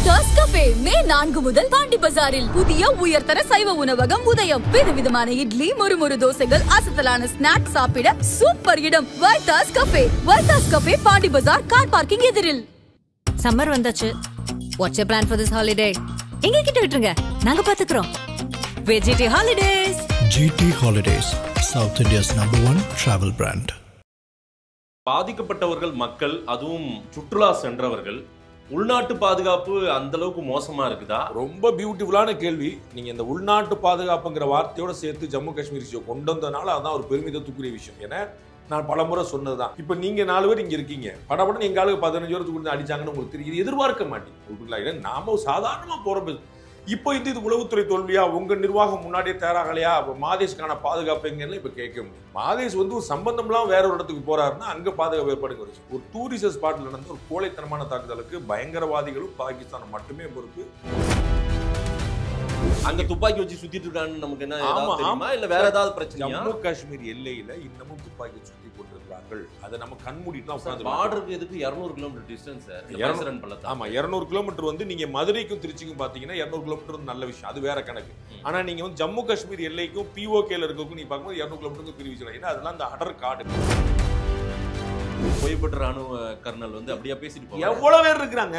Vaitha's cafe மே 4 முதல் பாண்டி பஜாரில் புதிய உயர்தர சைவ உணவகம் உதயம். விதவிதமான இட்லி, மொறுமொறு தோசைகள், அசத்தலான ஸ்நாக்ஸ் சாப்பிட சூப்பர் இடம் Vaithas cafe. Vaithas cafe, Pondy Bazaar, car parking எதிரில். சம்மர் வந்தாச்சு. What's your plan for this holiday? எங்க கிட்ட விட்டுருங்க, நாங்க பாத்துக்கிறோம். GT Holidays. GT Holidays, South India's #1 travel brand. பாதிக்கப்பட்டவர்கள் மக்கள், அதுவும் சுற்றுலா சென்றவர்கள், உள்நாட்டு பாதுகாப்பு அந்த அளவுக்கு மோசமா இருக்குதா? ரொம்ப பியூட்டிஃபுல்லான கேள்வி. நீங்க இந்த உள்நாட்டு பாதுகாப்புங்கிற வார்த்தையோட சேர்த்து ஜம்மு காஷ்மீர் இஷ்யூ கொண்டு வந்ததுனால அதான் ஒரு பெருமிதத்துக்குரிய விஷயம். ஏன்னா நான் பல முறை சொன்னதுதான். இப்ப நீங்க 4 பேர் இங்க இருக்கீங்க, படப்படம் எங்க ஆளுக்கு 15 வருஷத்துக்கு அடிச்சாங்கன்னு உங்களுக்கு தெரியும். இது எதிர்பார்க்க மாட்டீங்க. நாம சாதாரணமா போற இப்போ இது உளவுத்துறை தோல்வியா, உங்க நிர்வாகம் முன்னாடியே தயாராகலையா, மாதேஷ்கான பாதுகாப்பு எங்கன்னு இப்ப கேட்க முடியும். மாதேஷ் ஒரு சம்பந்தம்லாம் வேற ஒரு இடத்துக்கு போறாருன்னா அங்க பாதுகாப்பு ஏற்பாடு வருது. ஒரு டூரிஸ்ட் ஸ்பாட்ல நடந்த ஒரு கோழைத்தனமான தாக்குதலுக்கு பயங்கரவாதிகளும் பாகிஸ்தானும் மட்டுமே பொறுப்பு. அங்க துப்பாக்கி வச்சு சுத்திட்டு இருக்கான்னு நமக்கு என்ன தெரியுமா, இல்ல வேற ஏதாவது பிரச்சனை? ஜம்மு காஷ்மீர் எல்லையில இன்னமும் துப்பாக்கி சுத்தி கொண்டிருக்கிறார்கள். அதை நம்ம கண்மூடிட்டு உட்கார்ந்து பார்டருக்கு எதுக்கு 200 கிலோமீட்டர் டிஸ்டன்ஸ் சார்? 200 கிலோமீட்டர் வந்து நீங்க மதுரைக்கும் திருச்சிக்கும் பாத்தீங்கன்னா 200 கிலோமீட்டர் நல்ல விஷயம், அது வேற கணக்கு. ஆனா நீங்க வந்து ஜம்மு காஷ்மீர் எல்லைக்கும் POKல இருக்கக்கும் நீ பார்க்கும்போது 200 கிலோமீட்டருக்கு பிரிவு வச்சிருக்காங்க. ஏன்னா அதெல்லாம் அந்த அடர் காடு. ஓய்வுபெற்ற ராணுவ கர்னல் வந்து அப்படியே பேசிட்டு போவாங்க. எவ்வளவு பேர் இருக்கிறாங்க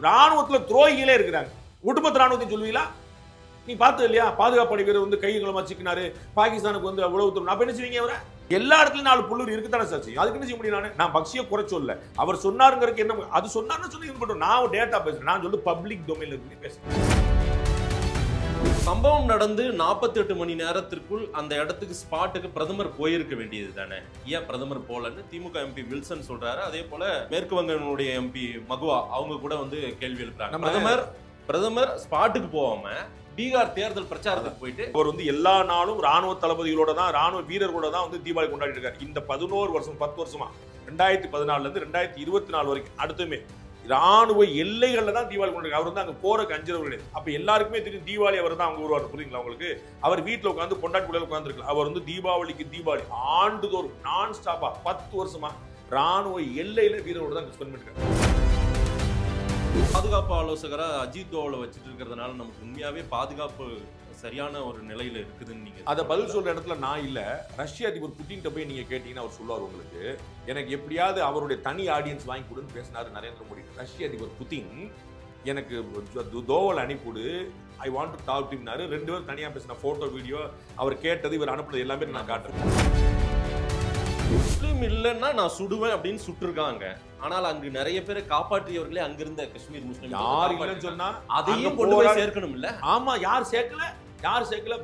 ராணுவத்துல, துரோகிகளே இருக்கிறாங்க. ஒட்டுமொத்த ராணுவத்தை சொல்லுவீங்களா? நீ பார்த்தது இல்லையா? பாதுகாப்பு வீரர் வந்து கைகளை வச்சுக்கினாரு, பாகிஸ்தானுக்கு வந்து உளவுத்துறை. நான் என்ன செய்வீங்க? அவரை எல்லா இடத்துலயும் 4 புல்லூர் இருக்குதானே சார் செய்யும். அதுக்கு என்ன செய்ய முடியும்? நான் பக்ஷிய குறை சொல்ல, அவர் சொன்னாருங்கிறதுக்கு என்ன, அது சொன்னாருன்னு சொல்லி இருக்கட்டும். நான் டேட்டா பேசுறேன், நான் சொல்லி பப்ளிக் டொமைன்ல இருந்து பேசுறேன். சம்பவம் நடந்து 48 மணி நேரத்திற்குள் அந்த இடத்துக்கு ஸ்பாட்டுக்கு பிரதமர் போயிருக்க வேண்டியது தானே? ஏன் பிரதமர் போலன்னு திமுக MP வில்சன் சொல்றாரு. அதே போல மேற்கு வங்கனுடைய MP மகுவா அவங்க கூட வந்து கேள்வி எழுப்புறாங்க. பிரதமர் ஸ்பாட்டுக்கு போகாம பீகார் தேர்தல் பிரச்சாரத்துக்கு போயிட்டு அவர் வந்து எல்லா நாளும் ராணுவ தளபதிகளோட தான், ராணுவ வீரர்களோட தான் வந்து தீபாவளி கொண்டாடிட்டு இருக்காரு. இந்த 11 வருஷம் 10 வருஷமா 2014 இருந்து 2024 வரைக்கும் அடுத்துமே ராணுவ எல்லைகள்ல தான் தீபாவளி கொண்டாடி. அவர் வந்து அங்க போறக்கு அஞ்சுறவர் கிடையாது. அப்ப எல்லாருக்குமே தெரியும் தீபாவளி அவர் தான் அங்க வருவார். புரியுங்களா உங்களுக்கு? அவர் வீட்டுல உட்காந்து பொண்டாட்டிக்குள்ள உட்காந்துருக்கலாம். அவர் வந்து தீபாவளிக்கு தீபாவளி ஆண்டுதோறும் நான் ஸ்டாப்பா 10 வருஷமா ராணுவ எல்லையில வீரரோட தான் ஸ்பெண்ட் பண்ணிருக்காரு. பாதுகாப்பு ஆலோசகரா அஜித் தோவலை வச்சுட்டு இருக்கிறதுனால நமக்கு உண்மையாவே பாதுகாப்பு சரியான ஒரு நிலையில இருக்குதுன்னு நீங்க அதை பதில் சொல்ற இடத்துல நான் இல்ல. ரஷ்ய அதிபர் புட்டின் போய் நீங்க கேட்டீங்கன்னா அவர் சொல்லுவார் உங்களுக்கு, எனக்கு எப்படியாவது அவருடைய தனி ஆடியன்ஸ் வாங்கி கொடுன்னு பேசினாரு நரேந்திர மோடி. ரஷ்ய அதிபர் புட்டின் எனக்கு தோவல் அனுப்பிவிடு, I want to talk to. 2 பேரும் தனியா பேசின போட்டோ வீடியோ அவர் கேட்டது இவர் அனுப்புனது எல்லாமே நான் காட்டுறேன். முஸ்லீம் இல்லைன்னா நான் சுடுவேன் அப்படின்னு சுட்டிருக்காங்க. ஆனால் அங்கு நிறைய பேரை காப்பாற்றியவர்களே அங்கிருந்த காஷ்மீர் முஸ்லீம். யார் இல்லைன்னு சொன்னா அதையும் கொண்டு போய் சேர்க்கணும் இல்ல? ஆமா, யார் சேர்க்கல?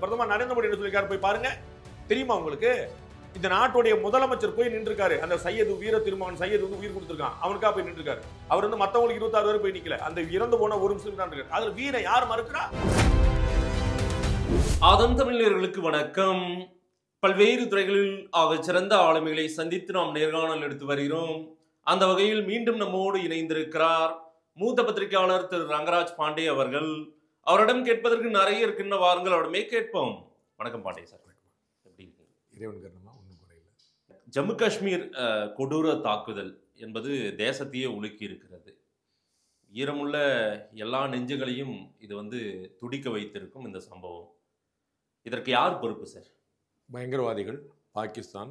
பிரதமர் நரேந்திர மோடி என்ன சொல்லிருக்காரு போய் பாருங்க. தெரியுமா உங்களுக்கு? இந்த நாட்டுடைய முதலமைச்சர் போய் நின்றுருக்காரு. அந்த சையது வீர திருமகன் சையது வந்து உயிர் கொடுத்திருக்கான், அவனுக்கா போய் நின்றுருக்காரு. அவர் வந்து மத்தவங்களுக்கு 26 பேர் போய் நிக்கல. அந்த இறந்து போன ஒரு முஸ்லீம் தான் இருக்காரு. அதுல வீர யார் மறுக்கிறா? ஆதன் தமிழர்களுக்கு வணக்கம். பல்வேறு துறைகளில் ஆக சிறந்த ஆளுமைகளை சந்தித்து நாம் நேர்காணல் எடுத்து வருகிறோம். அந்த வகையில் மீண்டும் நம்மோடு இணைந்திருக்கிறார் மூத்த பத்திரிகையாளர் திரு ரங்கராஜ் பாண்டே அவர்கள். அவரிடம் கேட்பதற்கு நிறைய இருக்கின்ற வாருங்கள், அவரிடமே கேட்போம். வணக்கம் பாண்டே சார். எப்படி இருக்கீங்க? ஜம்மு காஷ்மீர் கொடூர தாக்குதல் என்பது தேசத்தையே உலுக்கி இருக்கிறது. ஈரமுள்ள எல்லா நெஞ்சுகளையும் இது வந்து துடிக்க வைத்திருக்கும் இந்த சம்பவம். இதற்கு யார் பொறுப்பு சார்? பயங்கரவாதிகள், பாகிஸ்தான்.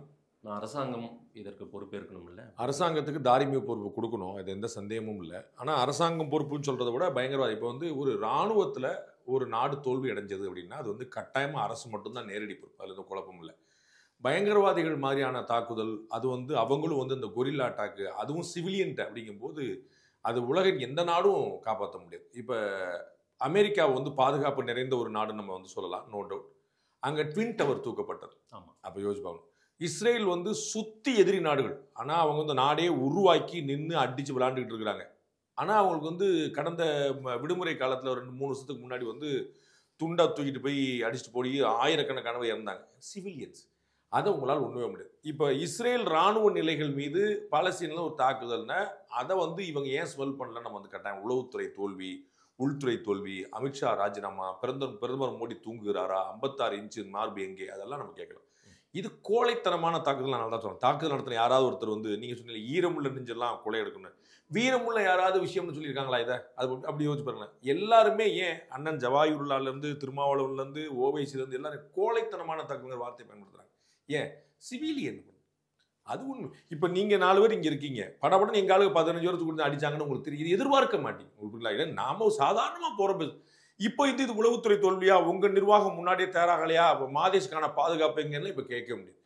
அரசாங்கம் இதற்கு பொறுப்பேற்கணும் இல்லை? அரசாங்கத்துக்கு தார்மீக பொறுப்பு கொடுக்கணும், அது எந்த சந்தேகமும் இல்லை. ஆனால் அரசாங்கம் பொறுப்புன்னு சொல்றதை விட பயங்கரவாதி, இப்போ வந்து ஒரு இராணுவத்தில் ஒரு நாடு தோல்வி அடைஞ்சது அப்படின்னா அது வந்து கட்டாயமாக அரசு மட்டும்தான் நேரடி பொறுப்பு, அதில் எதுவும் குழப்பம் இல்லை. பயங்கரவாதிகள் மாதிரியான தாக்குதல், அது வந்து அவங்களும் வந்து இந்த கொரில்லா அட்டாக்கு, அதுவும் சிவிலியன்ட்டு அப்படிங்கும்போது அது உலகின் எந்த நாடும் காப்பாற்ற முடியாது. இப்போ அமெரிக்கா வந்து பாதுகாப்பு நிறைந்த ஒரு நாடு நம்ம வந்து சொல்லலாம், நோ டவுட். அங்கே ட்வின் டவர் தூக்கப்பட்டது. ஆமாம், அப்போ யோசிப்பாங்க. இஸ்ரேல் வந்து சுத்தி எதிரி நாடுகள், ஆனால் அவங்க வந்து நாடே உருவாக்கி நின்று அடித்து விளையாண்டுக்கிட்டு இருக்கிறாங்க. ஆனால் அவங்களுக்கு வந்து கடந்த விடுமுறை காலத்தில் 2-3 வருஷத்துக்கு முன்னாடி வந்து துண்டா தூக்கிட்டு போய் அடிச்சுட்டு போய் ஆயிரக்கணக்கானவை இறந்தாங்க, சிவிலியன்ஸ். அதை உங்களால் ஒன்றுவே முடியாது. இப்போ இஸ்ரேல் ராணுவ நிலைகள் மீது பாலஸ்தீனில் ஒரு தாக்குதல்னா அதை வந்து இவங்க ஏன் ஸ்மெல் பண்ணலன்னு நம்ம வந்து கட்டாயம். உளவுத்துறை தோல்வி, உள்துறை தோல்வி, அமித்ஷா ராஜினாமா, பிரதமர் மோடி தூங்குகிறாரா, 56 இன்ச்சு மார்பு எங்கே, அதெல்லாம் நம்ம கேட்கலாம். இது கோழைத்தனமான தாக்குதல். நான் தான் சொல்றேன். தாக்குதல் நடத்தின யாராவது ஒருத்தர் வந்து நீங்க சொன்னீங்க ஈரமுள்ள நெஞ்செல்லாம் கொலை எடுக்கணும், வீரமுள்ள யாராவது விஷயம்னு சொல்லியிருக்காங்களா? இதை அது அப்படி யோசிச்சு பாருங்க. எல்லாருமே ஏன் அண்ணன் ஜவாஹிருல்லால இருந்து திருமாவளவன்ல இருந்து ஓவைசில இருந்து எல்லாரும் கோழைத்தனமான தாக்குதல் வார்த்தை பயன்படுத்துறாங்க. ஏன் சிவிலியன் அது ஒண்ணு. இப்ப நீங்க 4 பேர் இங்க இருக்கீங்க, படப்படன்னு எங்க ஆளுக்கு 15 வருஷத்துக்கு கொடுத்து அடிச்சாங்கன்னு உங்களுக்கு தெரியும். எதிர்பார்க்க மாட்டீங்க உங்களுக்கு. நாம சாதாரணமா போற இப்போ இது உளவுத்துறை தோல்வியா, உங்க நிர்வாகம் முன்னாடியே தயாராகலையா, மாதேஷ்கான பாதுகாப்பு எங்கன்னு இப்ப கேட்க முடியும்.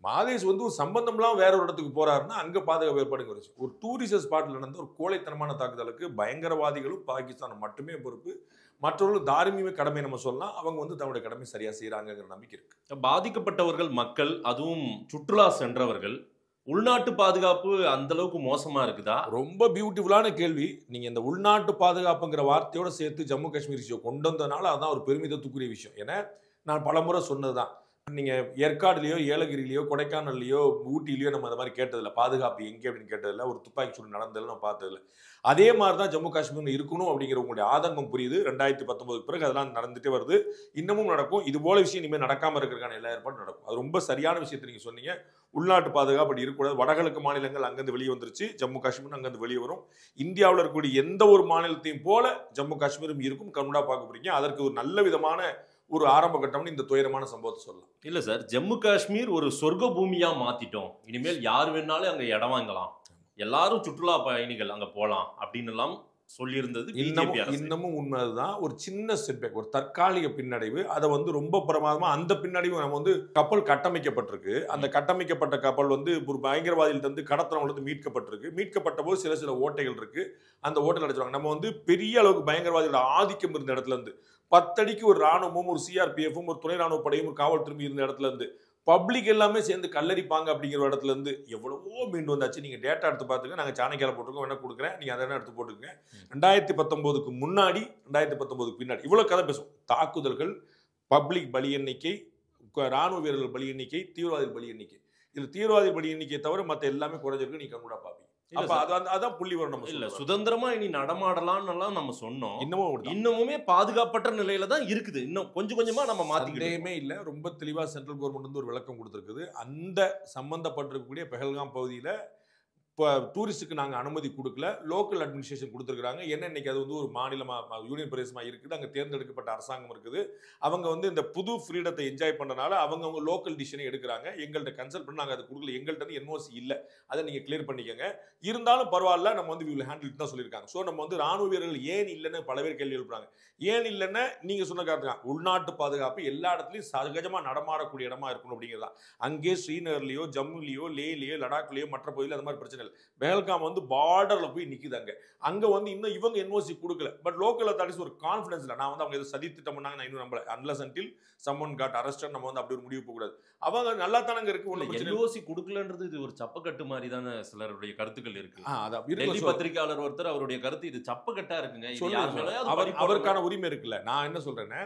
மாதேஷ் வந்து ஒரு சம்பந்தம்லாம் வேற ஒரு இடத்துக்கு போறாருன்னா அங்க பாதுகாப்பு ஏற்பாடுங்க வச்சு ஒரு டூரிஸ்ட் ஸ்பாட்ல நடந்த ஒரு கோழைத்தனமான தாக்குதலுக்கு பயங்கரவாதிகளும் பாகிஸ்தானும் மட்டுமே பொறுப்பு. மற்றவர்கள் தார்மீக கடமை நம்ம சொல்லலாம். அவங்க வந்து தன்னுடைய கடமை சரியா செய்யறாங்கிற நம்பிக்கை இருக்கு. பாதிக்கப்பட்டவர்கள் மக்கள், அதுவும் சுற்றுலா சென்றவர்கள், உள்நாட்டு பாதுகாப்பு அந்த அளவுக்கு மோசமா இருக்குதா? ரொம்ப பியூட்டிஃபுல்லான கேள்வி. நீங்க இந்த உள்நாட்டு பாதுகாப்புங்கிற வார்த்தையோட சேர்த்து ஜம்மு காஷ்மீர் விஷயம் கொண்டு வந்ததுனால அதான் ஒரு பெருமிதத்துக்குரிய விஷயம். ஏன்னா நான் பலமுறை சொன்னதுதான், நீங்க ஏற்காடுலயோ ஏலகிரிலையோ கொடைக்கானல்லையோ ஊட்டிலையோ நம்ம அந்த மாதிரி கேட்டதில்ல. பாதுகாப்பு எங்கே அப்படின்னு கேட்டதில்ல. ஒரு துப்பாக்கி சூடு நடந்ததில்ல, நம்ம பார்த்ததில்ல. அதே மாதிரி தான் ஜம்மு காஷ்மீர் இருக்கணும் அப்படிங்கிற உங்களுடைய ஆதங்கம் புரியுது. 2019 பிறகு அதெல்லாம் நடந்துட்டே வருது, இன்னமும் நடக்கும். இது போல விஷயம் இனிமேல் நடக்காம இருக்கிறதுக்கான எல்லா ஏற்பாடும் நடக்கும். அது ரொம்ப சரியான விஷயத்தை நீங்க சொன்னீங்க. உள்நாட்டு பாதுகாப்பு அப்படி இருக்கக்கூடாது. வடகிழக்கு மாநிலங்கள் அங்கிருந்து வெளியே வந்துருச்சு, ஜம்மு காஷ்மீர் அங்கிருந்து வெளியே வரும். இந்தியாவில் இருக்கக்கூடிய எந்த ஒரு மாநிலத்தையும் போல ஜம்மு காஷ்மீரும் இருக்கும். கண்முடா பார்க்க போறீங்க. அதற்கு ஒரு நல்ல விதமான ஒரு ஆரம்ப கட்டம்னு இந்த துயரமான சம்பவத்தை சொல்லலாம். இல்ல சார், ஜம்மு காஷ்மீர் ஒரு சொர்க்க பூமியா மாத்திட்டோம், இனிமேல் யார் வேணாலும் அங்க இடம் வாங்கலாம், எல்லாரும் சுற்றுலா பயணிகள் அங்க போலாம் அப்படின்னு எல்லாம் சொல்லியிருந்தது. இன்னமும் உண்மைதான். ஒரு சின்ன செட்பேக், ஒரு தற்காலிக பின்னடைவு. அதை வந்து ரொம்ப பிரமாதமா அந்த பின்னடைவு நம்ம வந்து கப்பல் கட்டமைக்கப்பட்டிருக்கு. அந்த கட்டமைக்கப்பட்ட கப்பல் வந்து ஒரு பயங்கரவாதிகள் வந்து கடத்தனவங்க மீட்கப்பட்டிருக்கு. மீட்கப்பட்ட போது சில ஓட்டைகள் இருக்கு. அந்த ஓட்டைகள் அடைச்சிருவாங்க. நம்ம வந்து பெரிய அளவுக்கு பயங்கரவாதிகளோட ஆதிக்கம் இருந்த இடத்துல இருந்து 10 அடிக்கு ஒரு ராணுவமும் ஒரு சிஆர்பிஎஃப்பும் ஒரு துணை ராணுவ படையும் ஒரு காவல்துறையும் இருந்த இடத்துல இருந்து பப்ளிக் எல்லாமே சேர்ந்து கல்லறிப்பாங்க அப்படிங்கிற இடத்துல இருந்து எவ்வளவோ மீண்டு வந்தாச்சு. நீங்க டேட்டா எடுத்து பார்த்துங்க. நாங்கள் சாணக்கியால போட்டுருக்கோம், என்ன கொடுக்குறேன், நீங்க அதை எடுத்து போட்டுக்கங்க. 2019க்கு முன்னாடி 2019க்கு பின்னாடி இவ்வளவு கதை பேசும். தாக்குதல்கள், பப்ளிக் பலி எண்ணிக்கை, ராணுவ வீரர்கள் பலி எண்ணிக்கை, தீவிரவாதிகள் பலி எண்ணிக்கை, இதுல தீவிரவாதி பலி எண்ணிக்கையை தவிர மற்ற எல்லாமே குறைஞ்சிருக்கு. நீங்க கூட பாப்பீங்க. அதான் புள்ளி வரும். நம்ம இல்ல சுதந்திரமா இனி நடமாடலாம்னு நம்ம சொன்னோம். இன்னமுமே பாதுகாப்பற்ற நிலையில தான் இருக்குது. இன்னும் கொஞ்சம் கொஞ்சமா நம்ம மாத்திக்கிட்டே இல்ல. ரொம்ப தெளிவா சென்ட்ரல் கவர்மெண்ட் வந்து ஒரு விளக்கம் கொடுத்திருக்குது. அந்த சம்பந்தப்பட்டிருக்கக்கூடிய பெஹல்காம் பகுதியில இப்போ டூரிஸ்ட்டுக்கு நாங்கள் அனுமதி கொடுக்கல, லோக்கல் அட்மினிஸ்ட்ரேஷன் கொடுத்துருக்காங்க. என்ன இன்னைக்கு அது வந்து ஒரு மாநிலமாக யூனியன் பிரதேசமாக இருக்குது, அங்கே தேர்ந்தெடுக்கப்பட்ட அரசாங்கம் இருக்குது. அவங்க வந்து இந்த புது ஃப்ரீடத்தை என்ஜாய் பண்ணுறதுனால அவங்க லோக்கல் டிசிஷனை எடுக்கிறாங்க. எங்கள்கிட்ட கன்சல்ட் பண்ணி நாங்கள் அதை கொடுக்கல, எங்கள்கிட்ட வந்து என்ஓசி இல்லை, அதை நீங்கள் கிளியர் பண்ணிக்கங்க, இருந்தாலும் பரவாயில்ல, நம்ம வந்து வில் ஹேண்டில் தான் சொல்லியிருக்காங்க. ஸோ நம்ம வந்து ராணுவ வீரர்கள் ஏன் இல்லைன்னு பல பேர் கேள்வி எழுப்புறாங்க. ஏன் இல்லைன்னா நீங்கள் சொன்ன காரணம் உள்நாட்டு பாதுகாப்பு எல்லா இடத்துலையும் சகஜமாக நடமாடக்கூடிய இடமா இருக்கணும் அப்படிங்கிறதா. அங்கே ஸ்ரீநகர்லையோ ஜம்முலையோ லேலையோ லடாக்லையோ மற்ற பகுதியில் அந்த மாதிரி பிரச்சனை. பெஹல்காம் வந்து பார்டர்ல போய் நிக்குதாங்க. அங்க வந்து இன்னும் இவங்க என்ஓசி கொடுக்கல. பட் லோக்கல் அத்தாரிட்டிஸ் ஒரு கான்ஃபிடன்ஸ் இல்ல. நான் வந்து அவங்க ஏதோ சதி திட்டம் பண்ணாங்க நான் இன்னும் நம்பல. Unless until someone got arrested நம்ம வந்து அப்படி ஒரு முடிவு போக கூடாது. அவங்க நல்லா தானங்க இருக்கு. ஒண்ணு என்ஓசி கொடுக்கலன்றது இது ஒரு சப்பக்கட்டு மாதிரி தான சிலருடைய கருத்துக்கள் இருக்கு. டெல்லி பத்திரிகையாளர் ஒருத்தர் அவருடைய கருத்து இது சப்பக்கட்டா இருக்குங்க. அவருக்கான உரிமை இருக்குல்ல. நான் என்ன சொல்றேன்னா,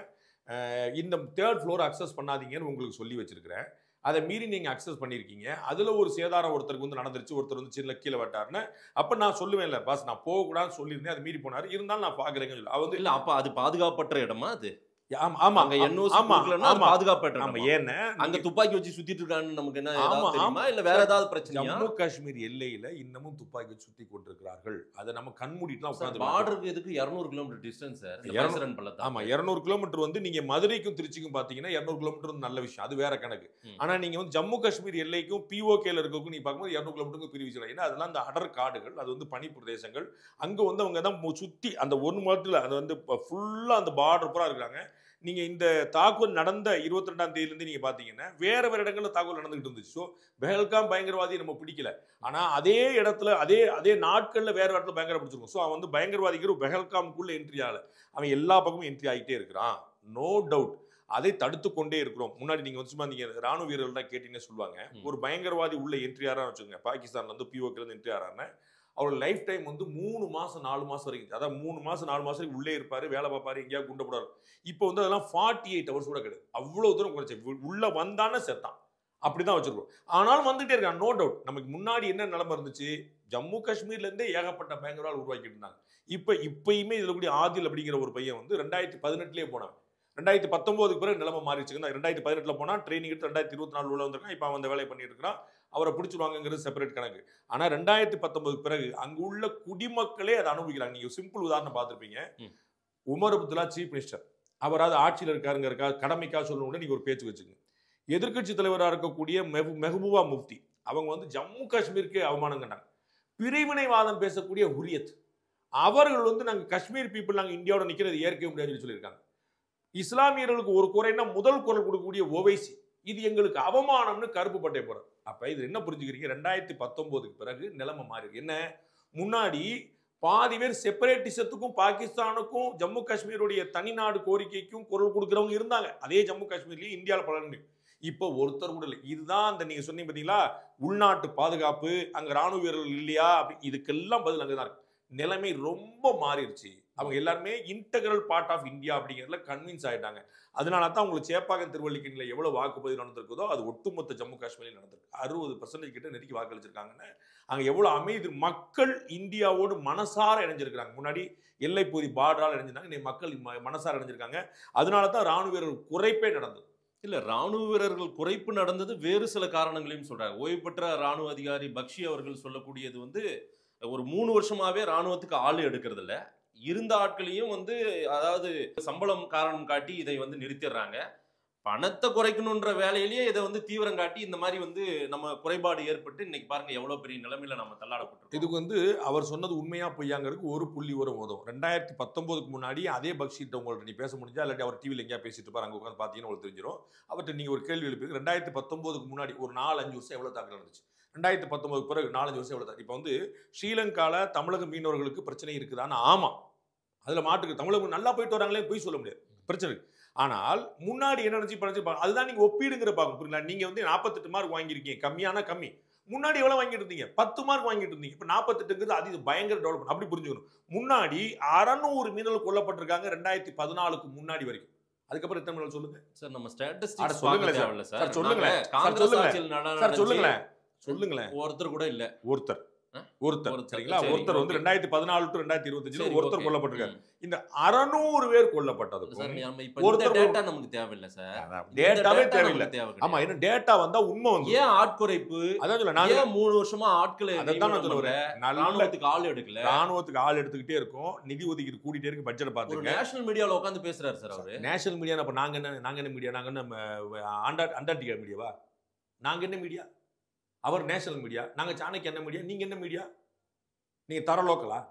இந்த 3rd floor அக்சஸ் பண்ணாதீங்கன்னு உங்களுக்கு சொல்லி வச்சிருக்கிறேன். அதை மீறி நீங்க அக்சஸ் பண்ணிருக்கீங்க. அதுல ஒரு சேதாரம் ஒருத்தருக்கு வந்து நடந்துருச்சு, ஒருத்தர் வந்து சின்ன கீழே வட்டாருன்னு அப்ப நான் சொல்லுவேன், இல்ல பாஸ் நான் போக கூடாதுன்னு சொல்லியிருந்தேன், அது மீறி போனாரு, இருந்தாலும் நான் பாக்குறேன்னு சொல்லி. அது இல்ல அப்ப அது பாதுகாப்பற்ற இடமா? அது ஆமா பாதுகாப்பற்ற. அங்க துப்பாக்கி வச்சு சுத்திட்டு இருக்கான்னு நமக்கு என்ன தெரியுமா? இல்ல வேற ஏதாவது பிரச்சனை? ஜம்மு காஷ்மீர் எல்லையில இன்னமும் துப்பாக்கி வச்சு சுத்தி கொண்டிருக்கிறார்கள். அதை நம்ம கண்மூடிட்டுலாம் உட்கார்ந்து பார்டருக்கு எதுக்கு 200 கிலோமீட்டர் டிஸ்டன்ஸ் சார்? ஆமா 200 கிலோமீட்டர் வந்து நீங்க மதுரைக்கும் திருச்சிக்கும் பாத்தீங்கன்னா 200 கிலோமீட்டர் நல்ல விஷயம், அது வேற கணக்கு. ஆனா நீங்க வந்து ஜம்மு காஷ்மீர் எல்லைக்கும் பிஓகேல இருக்கக்கும் நீங்க பார்க்கும்போது 200 கிலோமீட்டருக்கு பிரிவிச்சு. ஏன்னா அதெல்லாம் அந்த அடர் காடுகள், அது வந்து பனி பிரதேசங்கள். அங்க வந்து அவங்க தான் சுத்தி அந்த ஒரு மாதத்துல அது வந்து ஃபுல்லா அந்த பார்டர் பூரா இருக்காங்க. நீங்க இந்த தாக்குதல் நடந்த 22ஆம் தேதியிலிருந்து நீங்க பாத்தீங்கன்னா வேற இடங்கள்ல தாக்குதல் நடந்துகிட்டு இருந்துச்சு. ஸோ பெஹல்காம் பயங்கரவாதி நம்ம பிடிக்கல, ஆனா அதே இடத்துல அதே நாட்கள்ல வேற இடத்துல பயங்கர பிடிச்சிருக்கும். ஸோ அவன் வந்து பயங்கரவாதிக்கு பெஹல்காமுக்குள்ள என்ட்ரி ஆகல, அவன் எல்லா பக்கமும் என்ட்ரி ஆகிட்டே இருக்கிறான். நோ டவுட் அதை தடுத்து கொண்டே இருக்கிறோம். முன்னாடி நீங்க வந்து சும்மா நீங்க ராணுவ வீரர்கள் தான் கேட்டீங்கன்னு சொல்லுவாங்க. ஒரு பயங்கரவாதி உள்ள என்ட்ரி ஆறான்னு வச்சுக்கோங்க, பாகிஸ்தான்ல இருந்து பிஓகேல இருந்து என்ட்ரி ஆறான்னு, அவரோட லைஃப் டைம் வந்து 3 மாசம் 4 மாசம் வரைக்கும், அதாவது 3 மாசம் 4 மாசம் வரைக்கும் உள்ளே இருப்பாரு, வேலை பார்ப்பாரு, எங்கேயாவது குண்ட போடாரு. இப்போ வந்து அதெல்லாம் 48 hours கூட கிடையாது. அவ்வளவு தூரம் குறைச்சி உள்ள வந்தானே செத்தான், அப்படிதான் வச்சிருக்கோம். ஆனாலும் வந்துட்டே இருக்கான். No doubt. நமக்கு முன்னாடி என்ன நிலைமை இருந்துச்சு, ஜம்மு காஷ்மீர்ல இருந்தே ஏகப்பட்ட பயங்கரவாதிகள் உருவாக்கிட்டு இருந்தாங்க. இப்பயுமே இதுல கூடிய ஆதில் அப்படிங்கிற ஒரு பையன் வந்து 2018 போனாங்க. 2019 பிறகு நிலைமை மாறிடுச்சுங்க. 2018 போனா ட்ரைனிங் எடுத்து 2024 உள்ள வந்திருக்கான். இப்போ அவன் அந்த வேலையை பண்ணிட்டு இருக்கான். அவரை பிடிச்சிருவாங்கிறது செப்பரேட் கணக்கு. ஆனா 2019 பிறகு அங்கு உள்ள குடிமக்களே அதை அனுபவிக்கிறாங்க. நீங்க சிம்பிள் உதாரணம் பார்த்திருப்பீங்க. உமர் அப்துல்லா சீஃப் மினிஸ்டர், அவராது ஆட்சியில் இருக்காருங்கிறக்கா கடமைக்காக சொல்லணும்னு நீங்க ஒரு பேச்சு வச்சுங்க. எதிர்க்கட்சி தலைவராக இருக்கக்கூடிய மெஹபூபா முஃப்தி அவங்க வந்து ஜம்மு காஷ்மீருக்கு அவமானம் கண்டாங்க. பிரிவினைவாதம் பேசக்கூடிய ஹுரியத் அவர்கள் வந்து நாங்கள் காஷ்மீர் பீப்புள் நாங்கள் இந்தியாவோட நிற்கிறது ஏற்க முடியாதுன்னு சொல்லியிருக்காங்க. இஸ்லாமியர்களுக்கு ஒரு குறைன்னா முதல் குரல் கொடுக்கக்கூடிய ஓவைசி இது எங்களுக்கு அவமானம்னு கருப்பு பட்டை போறார். அப்ப இது என்ன புரிஞ்சுக்கிறீங்க? 2019 பிறகு நிலைமை மாறி என்ன? முன்னாடி பாதி பேர் செப்பரேட்டிசத்துக்கும் பாகிஸ்தானுக்கும் ஜம்மு காஷ்மீருடைய தனிநாடு கோரிக்கைக்கும் குரல் கொடுக்கிறவங்க இருந்தாங்க. அதே ஜம்மு காஷ்மீர்லயும் இந்தியாவில் பலருமே. இப்போ ஒருத்தர் கூட இல்லை. இதுதான் அந்த நீங்க சொன்னீங்க பார்த்தீங்களா, உள்நாட்டு பாதுகாப்பு, அங்க ராணுவ வீரர்கள் இல்லையா, அப்படி இதுக்கெல்லாம் பதில் அங்கதான் இருக்கு. நிலைமை ரொம்ப மாறிடுச்சு. அவங்க எல்லாருமே இன்டெகிரல் பார்ட் ஆஃப் இந்தியா அப்படிங்கிறதுல கன்வின்ஸ் ஆயிட்டாங்க. அதனால தான் உங்களுக்கு சேப்பாக்கம் திருவள்ளிக்கேணியில் எவ்வளவு வாக்குப்பதிவு நடந்திருக்குதோ அது ஒட்டுமொத்த ஜம்மு காஷ்மீரில் நடந்திருக்கு. 60% கிட்ட நெருக்கி வாக்களிச்சிருக்காங்கன்னு. அங்க எவ்வளவு அமைதி மக்கள் இந்தியாவோடு மனசார இணைஞ்சிருக்காங்க. முன்னாடி எல்லைப்பகுதி பார்டரால் இணைஞ்சிருந்தாங்க, இன்னைக்கு மக்கள் மனசார இணைஞ்சிருக்காங்க. அதனால தான் ராணுவ வீரர்கள் குறைப்பே நடந்தது. இல்ல, ராணுவ வீரர்கள் குறைப்பு நடந்தது வேறு சில காரணங்களையும் சொல்றாங்க. ஓய்வு பெற்ற ராணுவ அதிகாரி பக்ஷி அவர்கள் சொல்லக்கூடியது வந்து ஒரு 3 வருஷமாவே ராணுவத்துக்கு ஆள் எடுக்கிறது இல்ல, இருந்த ஆட்களையும் வந்து அதாவது சம்பளம் காரணம் காட்டி இதை வந்து நிறுத்திடுறாங்க. பணத்தை குறைக்கணுன்ற வேலையிலேயே இதை வந்து தீவிரம் காட்டி இந்த மாதிரி வந்து நம்ம குறைபாடு ஏற்பட்டு இன்னைக்கு பாருங்க எவ்வளவு பெரிய நிலைமையில நம்ம தள்ளாடப்பட்டிருக்கோம். இதுக்கு வந்து அவர் சொன்னது உண்மையா பொய்யாங்கிறதுக்கு ஒரு புள்ளி வரும் உதவும். 2019 முன்னாடி அதே பக்ஷிட்ட உங்கள்ட்ட நீ பேச முடிஞ்சா இல்லாட்டி அவர் டிவியில் எங்கேயா பேசிட்டு இருப்பாரு, அங்கே உட்காந்து பார்த்தீங்கன்னா உங்களுக்கு தெரிஞ்சிடும். அவர்கிட்ட நீங்க ஒரு கேள்வி எழுப்பி 2019 முன்னாடி ஒரு 4-5 வருஷம் எவ்வளவு தாக்கல் நடந்துச்சு, 2019 பிறகு 4-5 வருஷம் எவ்வளவு. இப்போ வந்து ஸ்ரீலங்கால தமிழக மீனவர்களுக்கு பிரச்சனை இருக்குதான்னு ஆமா, அதுல மாட்டுக்கு தமிழகம் நல்லா போயிட்டு வராங்களே போய் சொல்ல முடியாது, பிரச்சனை இருக்கு. ஆனால் முன்னாடி என்ன நினைச்சு அதுதான் நீங்க ஒப்பீடுங்கிற பார்க்கணும். புரியல, நீங்க வந்து 48 மார்க் வாங்கியிருக்கீங்க, கம்மியான கம்மி. முன்னாடி எவ்வளவு வாங்கிட்டு இருந்தீங்க? 10 மார்க் வாங்கிட்டு இருந்தீங்க. இப்ப 48ங்கிறது அது பயங்கர டெவலப்மெண்ட். அப்படி புரிஞ்சுக்கணும். முன்னாடி 600 மீனவர்கள் கொல்லப்பட்டிருக்காங்க 2014க்கு முன்னாடி வரைக்கும். அதுக்கப்புறம் எத்தனை மீனவர்கள் சொல்லுங்க சார்? நம்ம ஸ்டாட்டிஸ்டிக்ஸ் சொல்லுங்களேன் சார், சொல்லுங்களேன் சொல்லுங்களேன். ஒருத்தர் கூட இல்ல. ஒருத்தர் சரிங்களா? ஒருத்தர் வந்து 2014 to 2025 ஒருத்தர் கொல்லப்பட்டிருக்காரு. இந்த 600 பேர் கொல்லப்பட்டது நமக்கு தேவையில்லை சார், டேட்டாவே தேவையில்லை. ஆமா, என்ன டேட்டா வந்தா உண்மை வந்து ஏன் ஆட்குறைப்பு? அதான் சொல்ல நான் 3 வருஷமா ஆட்களை அதான் நான் சொல்றேன். ராணுவத்துக்கு ஆள் எடுக்கல, ராணுவத்துக்கு ஆள் எடுத்துக்கிட்டே இருக்கும், நிதி ஒதுக்கீடு கூட்டிட்டே இருக்கு, பட்ஜெட் பாத்துங்க. நேஷனல் மீடியால உட்கார்ந்து பேசுறாரு சார் அவரு. நேஷனல் மீடியா அப்ப நாங்க என்ன மீடியா? நாங்க என்ன அண்டார்டிகா மீடியாவா? நாங்க என்ன மீடியா? அவர் நேஷனல் மீடியா, நாங்க சாணக்கிய என்ன மீடியா, நீங்க என்ன மீடியா? நீங்க தர லோக்கலா?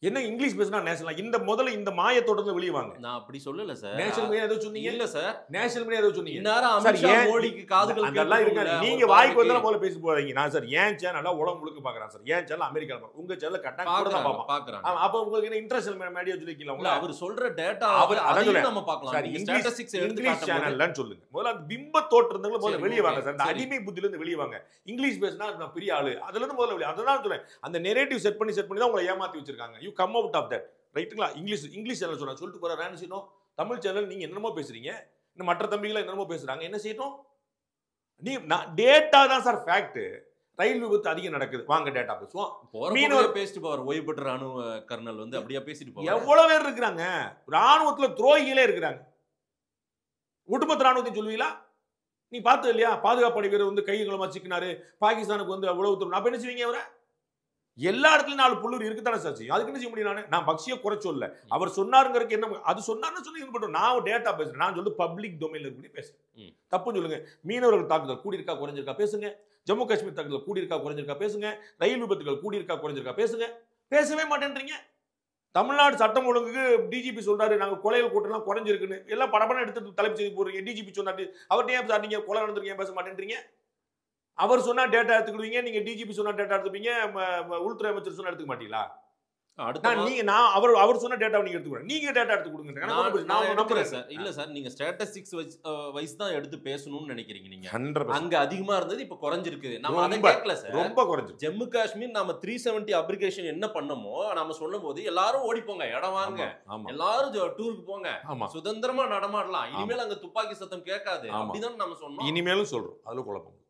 என்ன இங்கிலீஷ் பேசினா நேஷனல்? இந்த முதல்ல இந்த மாயத்தோட வெளியே வாங்க. நான் அப்படி சொல்லல சார். நேஷனல் மீடியா ஏதோ சொன்னீங்க இல்ல சார்? நேஷனல் மீடியா ஏதோ சொன்னீங்க. இன்னார அமித்ஷா மோடிக்கு காதுகள் அதெல்லாம் இருக்காங்க. நீங்க வாய்க்கு வந்தா போல பேசி போறீங்க. நான் சார் ஏன் சேனல்ல உலகம் முழுக்க பாக்குறேன் சார். ஏன் சேனல் அமெரிக்கால பாக்குறேன், உங்க சேனல்ல கட்டாயம் கூட தான் பாக்குறேன். அப்ப உங்களுக்கு என்ன இன்டர்நேஷனல் மீடியா சொல்லிக்கீங்களா? உங்க அவர் சொல்ற டேட்டா அதையும் நம்ம பார்க்கலாம். நீங்க ஸ்டாட்டிஸ்டிக்ஸ் இங்கிலீஷ் சேனல்லன்னு சொல்லுங்க. முதல்ல அந்த பிம்ப தோற்றந்தங்கள முதல்ல வெளியே வாங்க சார். அந்த அடிமை புத்தில இருந்து வெளியே வாங்க. இங்கிலீஷ் பேசினா நான் பெரிய ஆளு, அதுல இருந்து முதல்ல வெளியே. அதான் சொல்றேன். அந்த நெரேட்டிவ் செட் பண்ணி தான் உங்களை ஏமாத்தி வச்சிருக்காங்க. You come out of that. ரைட்டுங்களா? இங்கிலீஷ் சேனல் சொல்லிட்டு போற ரான்சினோ தமிழ் சேனல் நீங்க என்னமோ பேசுறீங்க, இன்னும் மற்ற தம்பிகளை என்னமோ பேசுறாங்க. என்ன செய்யணும்? நீ டேட்டா தான் சார் ஃபேக்ட். ரயில் விபத்து அதிகம் நடக்குது, வாங்க டேட்டா பேசுவோம். மீனவர் பேசிட்டு போவார். ஓய்வு பெற்ற ராணுவ கர்னல் வந்து அப்படியே பேசிட்டு போவார். எவ்வளவு பேர் இருக்கிறாங்க ராணுவத்துல, துரோகிகளே இருக்கிறாங்க. ஒட்டுமொத்த ராணுவத்தையும் சொல்லுவீங்களா? நீ பார்த்தது இல்லையா? பாதுகாப்பு படை வீரர் வந்து கைகளமா சிக்கினாரு, பாகிஸ்தானுக்கு வந்து அவ்வளவு. அப்ப என்ன செய்வீங்க? அவரை எல்லா இடத்துலயும் 4 புள்ளூர் இருக்குதானே சார் செய்யும். அதுக்கு என்ன செய்ய முடியும்? நான் பக்ஷியை குறை சொல்ல, அவர் சொன்னாருங்கிறதுக்கு என்ன அது சொன்னார்னு சொல்லி இது பண்ணுறோம். நான் டேட்டா பேசுறேன், நான் சொல்லி பப்ளிக் டொமைன்ல இருக்கக்கூடிய பேசுறேன். தப்புன்னு சொல்லுங்க. மீனவர்கள் தாக்குதல் கூடியிருக்கா குறைஞ்சிருக்கா பேசுங்க. ஜம்மு காஷ்மீர் தாக்குதல் கூடியிருக்கா குறைஞ்சிருக்கா பேசுங்க. ரயில் விபத்துகள் கூடியிருக்கா குறைஞ்சிருக்கா பேசுங்க. பேசவே மாட்டேன்றீங்க. தமிழ்நாடு சட்டம் ஒழுங்குக்கு டிஜிபி சொல்றாரு நாங்க கொலைகள் கூட்டம்லாம் குறைஞ்சிருக்குன்னு, எல்லாம் படப்படம் எடுத்து தலைப்பு செய்தி போடுறீங்க. டிஜிபி சொன்னாரு, அவர்கிட்ட ஏன் சார் நீங்க கொலை நடந்திருக்கீங்க பேச மாட்டேன்றீங்க? அவர் சொன்னா டேட்டா எடுத்துக்கிடுவீங்க, நீங்க டிஜிபி சொன்னா டேட்டா எடுத்துப்பீங்க, உள்துறை அமைச்சர் சொன்னா எடுத்துக்க மாட்டீங்களா? அவர் சொன்ன டேட்டா நீங்க எடுத்துக்கணும். நீங்க டேட்டா எடுத்து கொடுங்க. நான் நம்புறேன் சார். இல்ல சார், நீங்க ஸ்டாட்டிஸ்டிக்ஸ் வைஸ் தான் எடுத்து பேசணும்னு நினைக்கிறீங்க. நீங்க அங்க அதிகமா இருந்தது, இப்ப குறைஞ்சிருக்கு. நம்ம அதை கேட்கல சார். ரொம்ப குறைஞ்சு. ஜம்மு காஷ்மீர் நாம 370 அப்ளிகேஷன் என்ன பண்ணமோ நாம சொல்லும் போது எல்லாரும் ஓடி போங்க, இடம் வாங்க, எல்லாரும் டூருக்கு போங்க, சுதந்திரமா நடமாடலாம், இனிமேல் அங்க துப்பாக்கி சத்தம் கேட்காது அப்படிதான் நம்ம சொன்னோம். இனிமேலும் சொல்றோம். அதுல குழப்பம்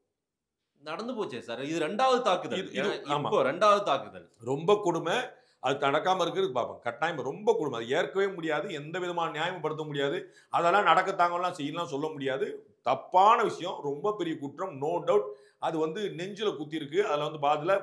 நடந்து போச்சே சார். இது 2வது தாக்குதல். இப்போ 2வது தாக்குதல் ரொம்ப கொடுமை. அது நடக்காம இருக்கிறது பார்ப்போம். கட்டாயம் ரொம்ப கொடுமை, அது ஏற்கவே முடியாது, எந்த விதமான நியாயப்படுத்த முடியாது. அதெல்லாம் நடக்கத்தாங்கலாம் செய்யலாம் சொல்ல முடியாது. தப்பான விஷயம், ரொம்ப பெரிய குற்றம், நோ டவுட். அது வந்து நெஞ்சில குத்தி இருக்கு. அதுல வந்து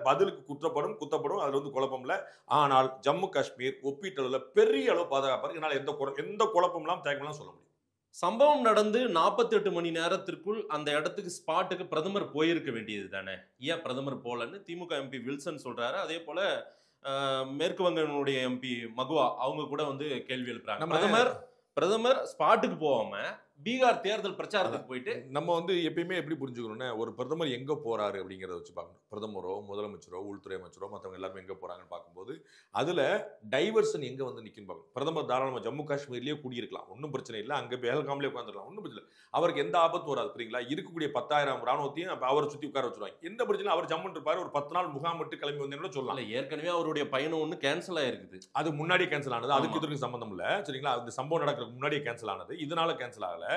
பதிலுக்கு குத்தப்படும். அதுல வந்து குழப்பம் இல்லை. ஆனால் ஜம்மு காஷ்மீர் ஒப்பீட்டளவுல பெரிய அளவு பாதுகாப்பாக இருக்கு. என்னால் எந்த குழப்பம் இல்லாமல் தயக்கம்லாம் சொல்ல முடியும். சம்பவம் நடந்து 48 மணி நேரத்திற்குள் அந்த இடத்துக்கு ஸ்பாட்டுக்கு பிரதமர் போயிருக்க வேண்டியது தானே? ஏன் பிரதமர் போலன்னு திமுக எம்பி வில்சன் சொல்றாரு. அதே போல மேற்கு வங்கனுடைய எம்பி மகுவா அவங்க கூட வந்து கேள்வி எழுப்புறாங்க. பிரதமர் ஸ்பாட்டுக்கு போகாம பீகார் தேர்தல் பிரச்சாரத்துக்கு போயிட்டு நம்ம வந்து எப்பயுமே எப்படி புரிஞ்சுக்கணும்னா, ஒரு பிரதமர் எங்க போறாரு அப்படிங்கிறத வச்சு பார்க்கணும். பிரதமரோ முதலமைச்சரோ உள்துறை அமைச்சரோ மற்றவங்க எல்லாருமே எங்க போறாங்கன்னு பார்க்கும்போது அதுல டைவர்ஷன் எங்க வந்து நிற்கும் பார்க்கணும். பிரதமர் தாராளமா ஜம்மு காஷ்மீர்லயே குடியிருக்கலாம், ஒன்றும் பிரச்சனை இல்லை. அங்க பேல்காம்லேயே உட்காந்துருக்கலாம், ஒன்றும் பிரச்சனை இல்லை. அவருக்கு எந்த ஆபத்தும் வராது. புரியுங்களா? இருக்கக்கூடிய 10,000 ராணுவத்தையும் அவரை சுத்தி உட்கார வச்சிருவாங்க. எந்த பிரச்சனை, அவர் ஜம்மு இருப்பாரு. ஒரு 10 நாள் முகாம் விட்டு கிளம்பி வந்தேன்னு சொல்லலாம். ஏற்கனவே அவருடைய பயணம் ஒன்று கேன்சல் ஆயிருக்குது. அது முன்னாடியே கேன்சல் ஆனது, அதுக்கு இதற்கு சம்பந்தம் இல்லை. சரிங்களா? அந்த சம்பவம் நடக்கிறதுக்கு முன்னாடியே கேன்சல் ஆனது, இதனால கேன்சல் ஆகல.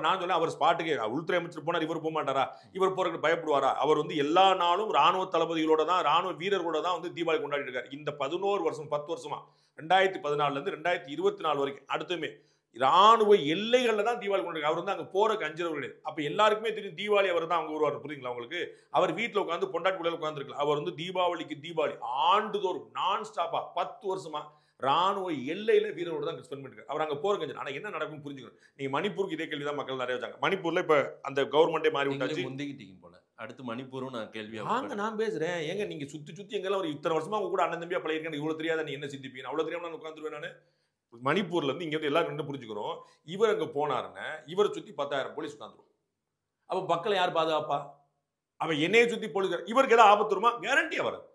நான் சொல்ல அவர் ஸ்பாட்டுக்கு உள்துறை அமைச்சர் போனார், இவர் போக மாட்டாரா? இவர் போறதுக்கு பயப்படுவாரா? அவர் வந்து எல்லா நாளும் ராணுவ தளபதிகளோட தான், ராணுவ வீரர்களோட தான் வந்து தீபாவளி கொண்டாடிட்டு இருக்காரு. இந்த 11 வருஷம் 10 வருஷமா 2014 இருந்து 2024 வரைக்கும் அடுத்துமே ராணுவ எல்லைகள்ல தான் தீபாவளி கொண்டாடி. அவர் வந்து அங்க போறதுக்கு அஞ்சுறவர் கிடையாது. அப்ப எல்லாருக்குமே தெரியும் தீபாவளி அவர் தான் அவங்க வருவார். புரியுங்களா உங்களுக்கு? அவர் வீட்டுல உட்காந்து பொண்டாட்டி கூட உட்காந்துருக்கலாம். அவர் வந்து தீபாவளி ஆண்டுதோறும் நான் ஸ்டாப்பா 10 வருஷமா ராணுவ எல்லையில வீரரோட தான் ஸ்பெண்ட் பண்ணிருக்காரு. அவர் அங்க போற கஞ்சன். ஆனா என்ன நடக்கும் புரிஞ்சுக்கணும். நீங்க மணிப்பூருக்கு இதே கேள்விதான் மக்கள் நிறைய வச்சாங்க. மணிப்பூர்ல இப்ப அந்த கவர்மெண்டே மாறி விட்டாச்சு. முந்திக்கிட்டீங்க போல. அடுத்து மணிப்பூரும் நான் கேள்வியா நான் பேசுறேன். ஏங்க நீங்க சுத்தி எங்கெல்லாம் ஒரு இத்தனை வருஷமா உங்க கூட அண்ணன் தம்பியா பழகிருக்கேன், இவ்வளவு தெரியாத நீ என்ன சிந்திப்பீங்க? அவ்வளவு தெரியாம நான் உட்காந்துருவேன். நானு மணிப்பூர்ல இருந்து இங்க வந்து எல்லாரும் என்ன புரிஞ்சுக்கிறோம், இவர் அங்க போனாருன்னு இவரை சுத்தி 10,000 போலீஸ் உட்காந்துரும். அப்ப மக்களை யார் பாதுகாப்பா? அவ என்னைய சுத்தி போலீஸ், இவருக்கு ஏதாவது ஆபத்து வருமா? கேரண்டியா வரும்.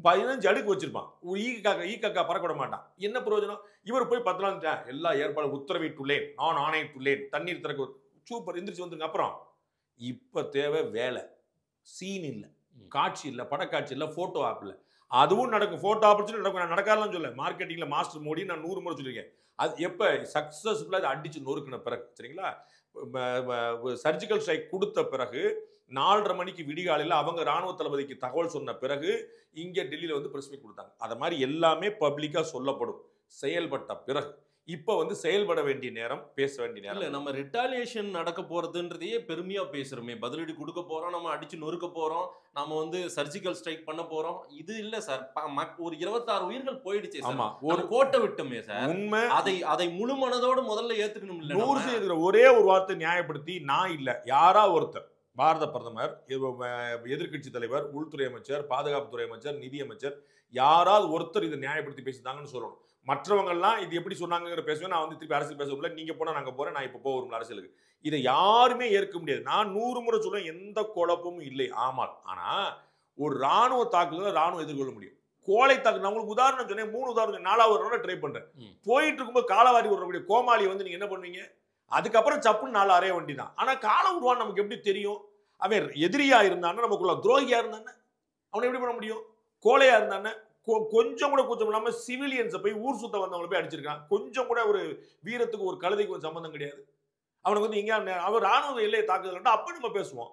15 அடுக்கு வச்சிருப்பான். ஈ காக்கா பறக்க விட மாட்டான். என்ன பிரயோஜனம்? இவர் போய் 10 நாள் எல்லா ஏற்பாடு உத்தரவிட்டுள்ளேன், நான் ஆணையிட்டுள்ளேன், தண்ணீர் திறக்க சூப்பர் எந்திரிச்சு வந்துருங்க. அப்புறம் இப்ப தேவை வேலை, சீன் இல்ல, காட்சி இல்ல, படக்காட்சி இல்ல, போட்டோ ஆப் இல்ல. அதுவும் நடக்கும். போட்டோ ஆப்பர்ச்சுனிட்டி நடக்கும். நான் நடக்காதுன்னு சொல்ல. மார்க்கெட்டிங்ல மாஸ்டர் மோடி நான் 100 முறை சொல்லியிருக்கேன். அது எப்ப சக்சஸ்ஃபுல்லா அடிச்சு நொறுக்கின பிறகு, சரிங்களா? சர்ஜிக்கல் ஸ்ட்ரைக் கொடுத்த பிறகு 4:30 மணிக்கு விடிகாலையில் அவங்க ராணுவ தளபதிக்கு தகவல் சொன்ன பிறகு இங்க டெல்லியில வந்து பிரஸ் மீட் கொடுத்தாங்க. அத மாதிரி எல்லாமே பப்ளிக்கா சொல்லப்படும். செயல்பட்ட பிறகு இப்ப வந்து செயல்பட வேண்டிய நேரம், பேச வேண்டிய நேரம். இல்ல, நம்ம ரிட்டாலியேஷன் நடக்க போறதுன்றதையே பெருமையா பேசுறோமே. பதிலடி கொடுக்க போறோம், நம்ம அடிச்சு நொறுக்க போறோம், நம்ம வந்து சர்ஜிக்கல் ஸ்ட்ரைக் பண்ண போறோம். இது இல்ல சார். ஒரு 26 உயிர்கள் போயிடுச்சு. ஆமா, ஒரு கோட்டை விட்டோமே சார். உண்மை. அதை முழு மனதோட முதல்ல ஏத்துக்கணும். இல்ல 100% ஒரே ஒரு வார்த்தை நியாயப்படுத்தி, நான் இல்ல யாரா ஒருத்தர், பாரத பிரதமர், எதிர்கட்சி தலைவர், உள்துறை அமைச்சர், பாதுகாப்புத்துறை அமைச்சர், நிதி அமைச்சர், யாராவது ஒருத்தர் இதை நியாயப்படுத்தி பேசிட்டாங்கன்னு சொல்லணும். மற்றவங்க எல்லாம் இது எப்படி சொன்னாங்கிற பேசுவேன். நான் வந்து திருப்பி அரசியல் பேச, நீங்க போனா நாங்க போறேன், நான் இப்ப போகிறோம் அரசியலுக்கு. இதை யாருமே ஏற்க முடியாது. நான் 100 முறை சொல்ல, எந்த குழப்பமும் இல்லை. ஆமால் ஆனா ஒரு ராணுவ தாக்குதலை ராணுவம் எதிர்கொள்ள முடியும். கோலை தாக்கு, நான் உங்களுக்கு உதாரணம் சொன்னேன், 3 உதாரணம், 4வது ட்ரை பண்றேன். போயிட்டு இருக்கும்போது காலவாரி விடக்கூடிய கோமாளி வந்து நீங்க என்ன பண்ணுவீங்க? அதுக்கப்புறம் சப்புன்னு 4 அறைய வண்டி தான். ஆனா காலம் விடுவான்னு நமக்கு எப்படி தெரியும்? அவன் எதிரியா இருந்தானே, நமக்குள்ள துரோகியா இருந்தானே, அவனை எப்படி பண்ண முடியும்? கோலையா இருந்தானே, கொஞ்சம் கூட கூச்சம் இல்லாம சிவிலியன்ஸை போய் ஊர் சுத்த வந்தவங்களை போய் அடிச்சிருக்கான். கொஞ்சம் கூட ஒரு வீரத்துக்கு ஒரு கழுதைக்கு ஒரு சம்பந்தம் கிடையாது. அவனுக்கு வந்து இங்க அவர் ராணுவ எல்லையை தாக்குதல் அப்ப நம்ம பேசுவோம்.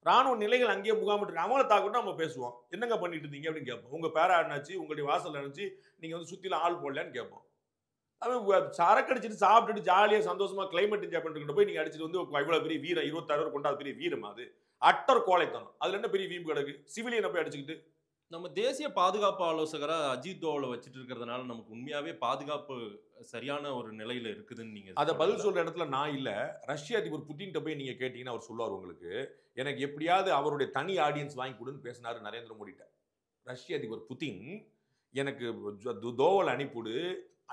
ராணுவ நிலைகள் அங்கேயே முகாமிட்டு அவங்கள தாக்கிட்டு நம்ம பேசுவோம். என்னங்க பண்ணிட்டு இருந்தீங்க அப்படின்னு கேட்போம். உங்க பேரா என்னாச்சு, உங்களுடைய வாசல் நினைச்சு நீங்க வந்து சுத்தில ஆள் போடலன்னு கேட்போம். அவன் சரக்கு அடிச்சுட்டு சாப்பிட்டுட்டு ஜாலியா சந்தோஷமா கிளைமேட் என்ஜாய் பண்ணிட்டு போய் நீங்க அடிச்சுட்டு வந்து இவ்வளவு பெரிய வீரம், 26 கொண்டாது பெரிய வீரம். அது அட்டர் கோழைத்தனம். அதுல என்ன பெரிய வீம்பு கிடக்கு? சிவிலியனை போய் அடிச்சுக்கிட்டு. நம்ம தேசிய பாதுகாப்பு ஆலோசகரா அஜித் தோவலை வச்சுட்டு இருக்கிறதுனால நமக்கு உண்மையாவே பாதுகாப்பு சரியான ஒரு நிலையில இருக்குதுன்னு நீங்க அதை பதில் சொல்ற இடத்துல நான் இல்ல. ரஷ்ய அதிபர் புட்டின்ட்ட போய் நீங்க கேட்டீங்கன்னா அவர் சொல்லுவார் உங்களுக்கு, எனக்கு எப்படியாவது அவருடைய தனி ஆடியன்ஸ் வாங்கி கொடுன்னு பேசினாரு நரேந்திர மோடிட்ட. ரஷ்ய அதிபர் புட்டின் எனக்கு தோவல் அனுப்பிவிடு,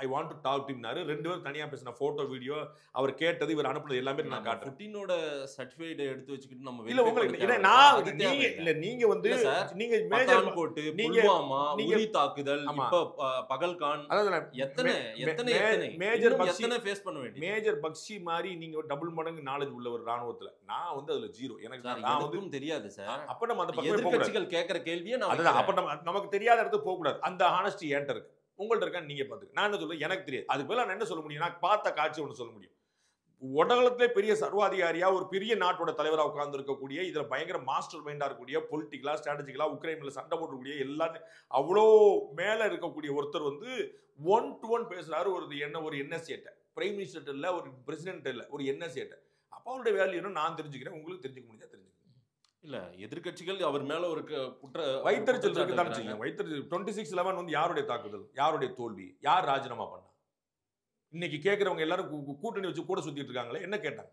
I want to talk to ஹிம்னாரு. 2 பேரும் தனியா பேசின போட்டோ வீடியோ அவர் கேட்டது இவர் அனுப்புனது எல்லாமே நான் காட்டுறேன். புட்டினோட சர்டிஃபைட் எடுத்து வச்சுக்கிட்டு நம்ம இல்ல உங்களுக்கு இல்ல நான் நீங்க இல்ல நீங்க வந்து நீங்க மேஜர் கோட் புல்வாமா உரி தாக்குதல் இப்ப பகல்கான் எத்தனை மேஜர் எத்தனை ஃபேஸ் பண்ண வேண்டியது. மேஜர் பக்ஷி மாதிரி நீங்க டபுள் மடங்கு நாலேஜ் உள்ள ஒரு ராணுவத்துல நான் வந்து அதுல 0. எனக்கு நான் வந்து தெரியாது சார். அப்ப நம்ம அந்த பக்கம் எதிர்க்கட்சிகள் கேக்குற கேள்வியே நான் அப்ப நமக்கு தெரியாத இடத்துக்கு போக கூடாது. அந்த ஹானஸ்டி ஏன்ட்ட இருக்கு, உங்கள்ட்ட இருக்கா நீங்க பாத்துக்க. நான் என்ன சொல்றேன், எனக்கு தெரியாது. அதுக்கு பதிலா நான் என்ன சொல்ல முடியும்? நான் பார்த்த காட்சி ஒன்று சொல்ல முடியும். உலகத்திலே பெரிய சர்வாதிகாரியா ஒரு பெரிய நாட்டோட தலைவரா உட்கார்ந்து இருக்கக்கூடிய இதுல பயங்கர மாஸ்டர் மைண்டா இருக்கக்கூடிய பொலிட்டிக்கலா ஸ்ட்ராட்டஜிக்கலா உக்ரைன்ல சண்டை போடக்கூடிய எல்லாத்தையும் அவ்வளோ மேல இருக்கக்கூடிய ஒருத்தர் வந்து 1-to-1 பேசுறாரு. ஒரு என்எஸ்ஏட்ட பிரைம் மினிஸ்டர் இல்ல, ஒரு பிரசிடென்ட் இல்ல, ஒரு என்எஸ்ஏட்ட. அப்ப அவருடைய வேல்யூ என்ன நான் தெரிஞ்சுக்கிறேன், உங்களுக்கு தெரிஞ்சுக்க முடிஞ்சா தெரிஞ்சுக்கிறேன். இல்ல எதிர்க்கட்சிகள் அவர் மேல ஒரு குற்ற வைத்தறிச்சல் இருக்குதான் வச்சுக்கோங்க. வைத்தறிச்சல் 26/11 வந்து யாருடைய தாக்குதல், யாருடைய தோல்வி, யார் ராஜினாமா பண்ணா? இன்னைக்கு கேட்கறவங்க எல்லாரும் கூட்டணி வச்சு கூட சுத்திட்டு இருக்காங்களே, என்ன கேட்டாங்க?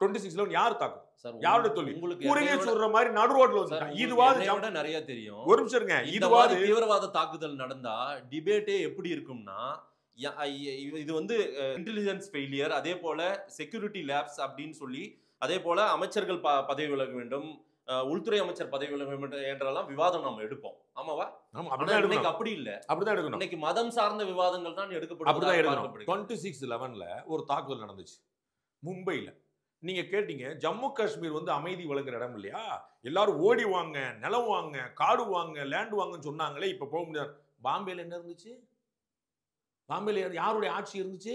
26/11 யார் தாக்குதல், யாருடைய தோல்வி? ஊரிலே சொல்ற மாதிரி நடு ரோட்ல வந்து இதுவாது நிறைய தெரியும். ஒரு நிமிஷம் இருங்க. இதுவாது தீவிரவாத தாக்குதல் நடந்தா டிபேட்டே எப்படி இருக்கும்னா, இது வந்து இன்டெலிஜென்ஸ் ஃபெயிலியர், அதே போல செக்யூரிட்டி லேப்ஸ் அப்படின்னு சொல்லி, அதே போல அமைச்சர்கள் பதவி விலக வேண்டும், உள்துறை அமைச்சர் பதவி விலக வேண்டும் என்றெல்லாம் விவாதம் நாம எடுப்போம். ஆமாவா? அப்படி இல்ல, அப்படிதான் எடுக்கணும். இன்னைக்கு மதம் சார்ந்த விவாதங்கள் தான் எடுக்கப்படும். அப்படிதான் எடுக்கணும். 26/11 ஒரு தாக்குதல் நடந்துச்சு மும்பைல. நீங்க கேட்டீங்க, ஜம்மு காஷ்மீர் வந்து அமைதி வழங்குற இடம் இல்லையா, எல்லாரும் ஓடி வாங்க, நிலம் வாங்க, காடு வாங்க, லேண்ட் வாங்கன்னு சொன்னாங்களே, இப்ப போக முடியாது. பாம்பேல என்ன இருந்துச்சு? பாம்பேல யாருடைய ஆட்சி இருந்துச்சு?